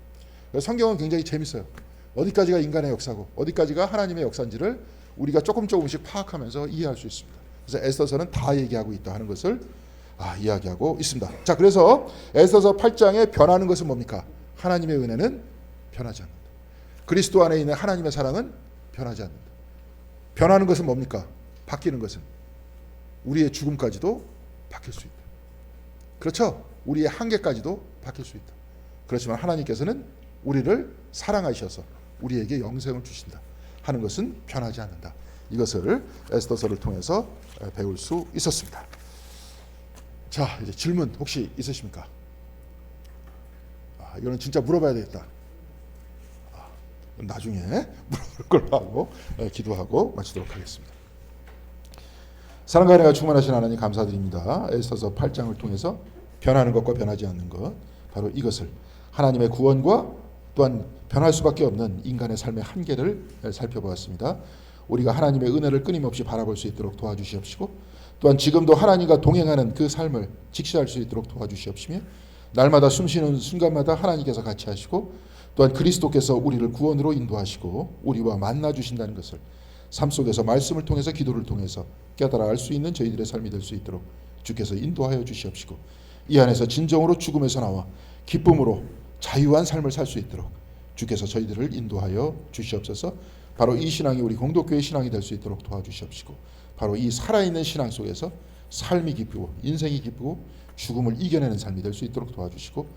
그래서 성경은 굉장히 재밌어요. 어디까지가 인간의 역사고 어디까지가 하나님의 역사인지를 우리가 조금씩 파악하면서 이해할 수 있습니다. 그래서 에스더서는 다 얘기하고 있다 하는 것을 이야기하고 있습니다. 자, 그래서 에스더서 8장에 변하는 것은 뭡니까? 하나님의 은혜는 변하지 않는다. 그리스도 안에 있는 하나님의 사랑은 변하지 않는다. 변하는 것은 뭡니까? 바뀌는 것은 우리의 죽음까지도 바뀔 수 있다. 그렇죠? 우리의 한계까지도 바뀔 수 있다. 그렇지만 하나님께서는 우리를 사랑하셔서 우리에게 영생을 주신다 하는 것은 변하지 않는다. 이것을 에스더서를 통해서 배울 수 있었습니다. 자, 이제 질문 혹시 있으십니까? 이거는 진짜 물어봐야 되겠다. 나중에 물어볼 걸로 하고 기도하고 마치도록 하겠습니다. 사랑과 은혜가 충만하신 하나님 감사드립니다. 에스더서 8장을 통해서 변하는 것과 변하지 않는 것, 바로 이것을 하나님의 구원과 또한 변할 수밖에 없는 인간의 삶의 한계를 살펴보았습니다. 우리가 하나님의 은혜를 끊임없이 바라볼 수 있도록 도와주시옵시고, 또한 지금도 하나님과 동행하는 그 삶을 직시할 수 있도록 도와주시옵시며, 날마다 숨쉬는 순간마다 하나님께서 같이 하시고 또한 그리스도께서 우리를 구원으로 인도하시고 우리와 만나 주신다는 것을 삶 속에서 말씀을 통해서 기도를 통해서 깨달아 알 수 있는 저희들의 삶이 될 수 있도록 주께서 인도하여 주시옵시고, 이 안에서 진정으로 죽음에서 나와 기쁨으로 자유한 삶을 살 수 있도록 주께서 저희들을 인도하여 주시옵소서. 바로 이 신앙이 우리 공동교회 신앙이 될 수 있도록 도와주시옵시고, 바로 이 살아있는 신앙 속에서 삶이 기쁘고 인생이 기쁘고 죽음을 이겨내는 삶이 될 수 있도록 도와주시고,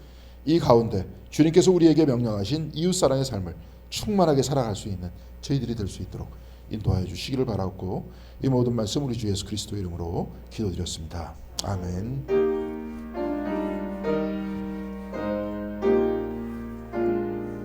이 가운데 주님께서 우리에게 명령하신 이웃사랑의 삶을 충만하게 살아갈 수 있는 저희들이 될 수 있도록 인도하여 주시기를 바라옵고, 이 모든 말씀 우리 주 예수 그리스도 이름으로 기도드렸습니다. 아멘.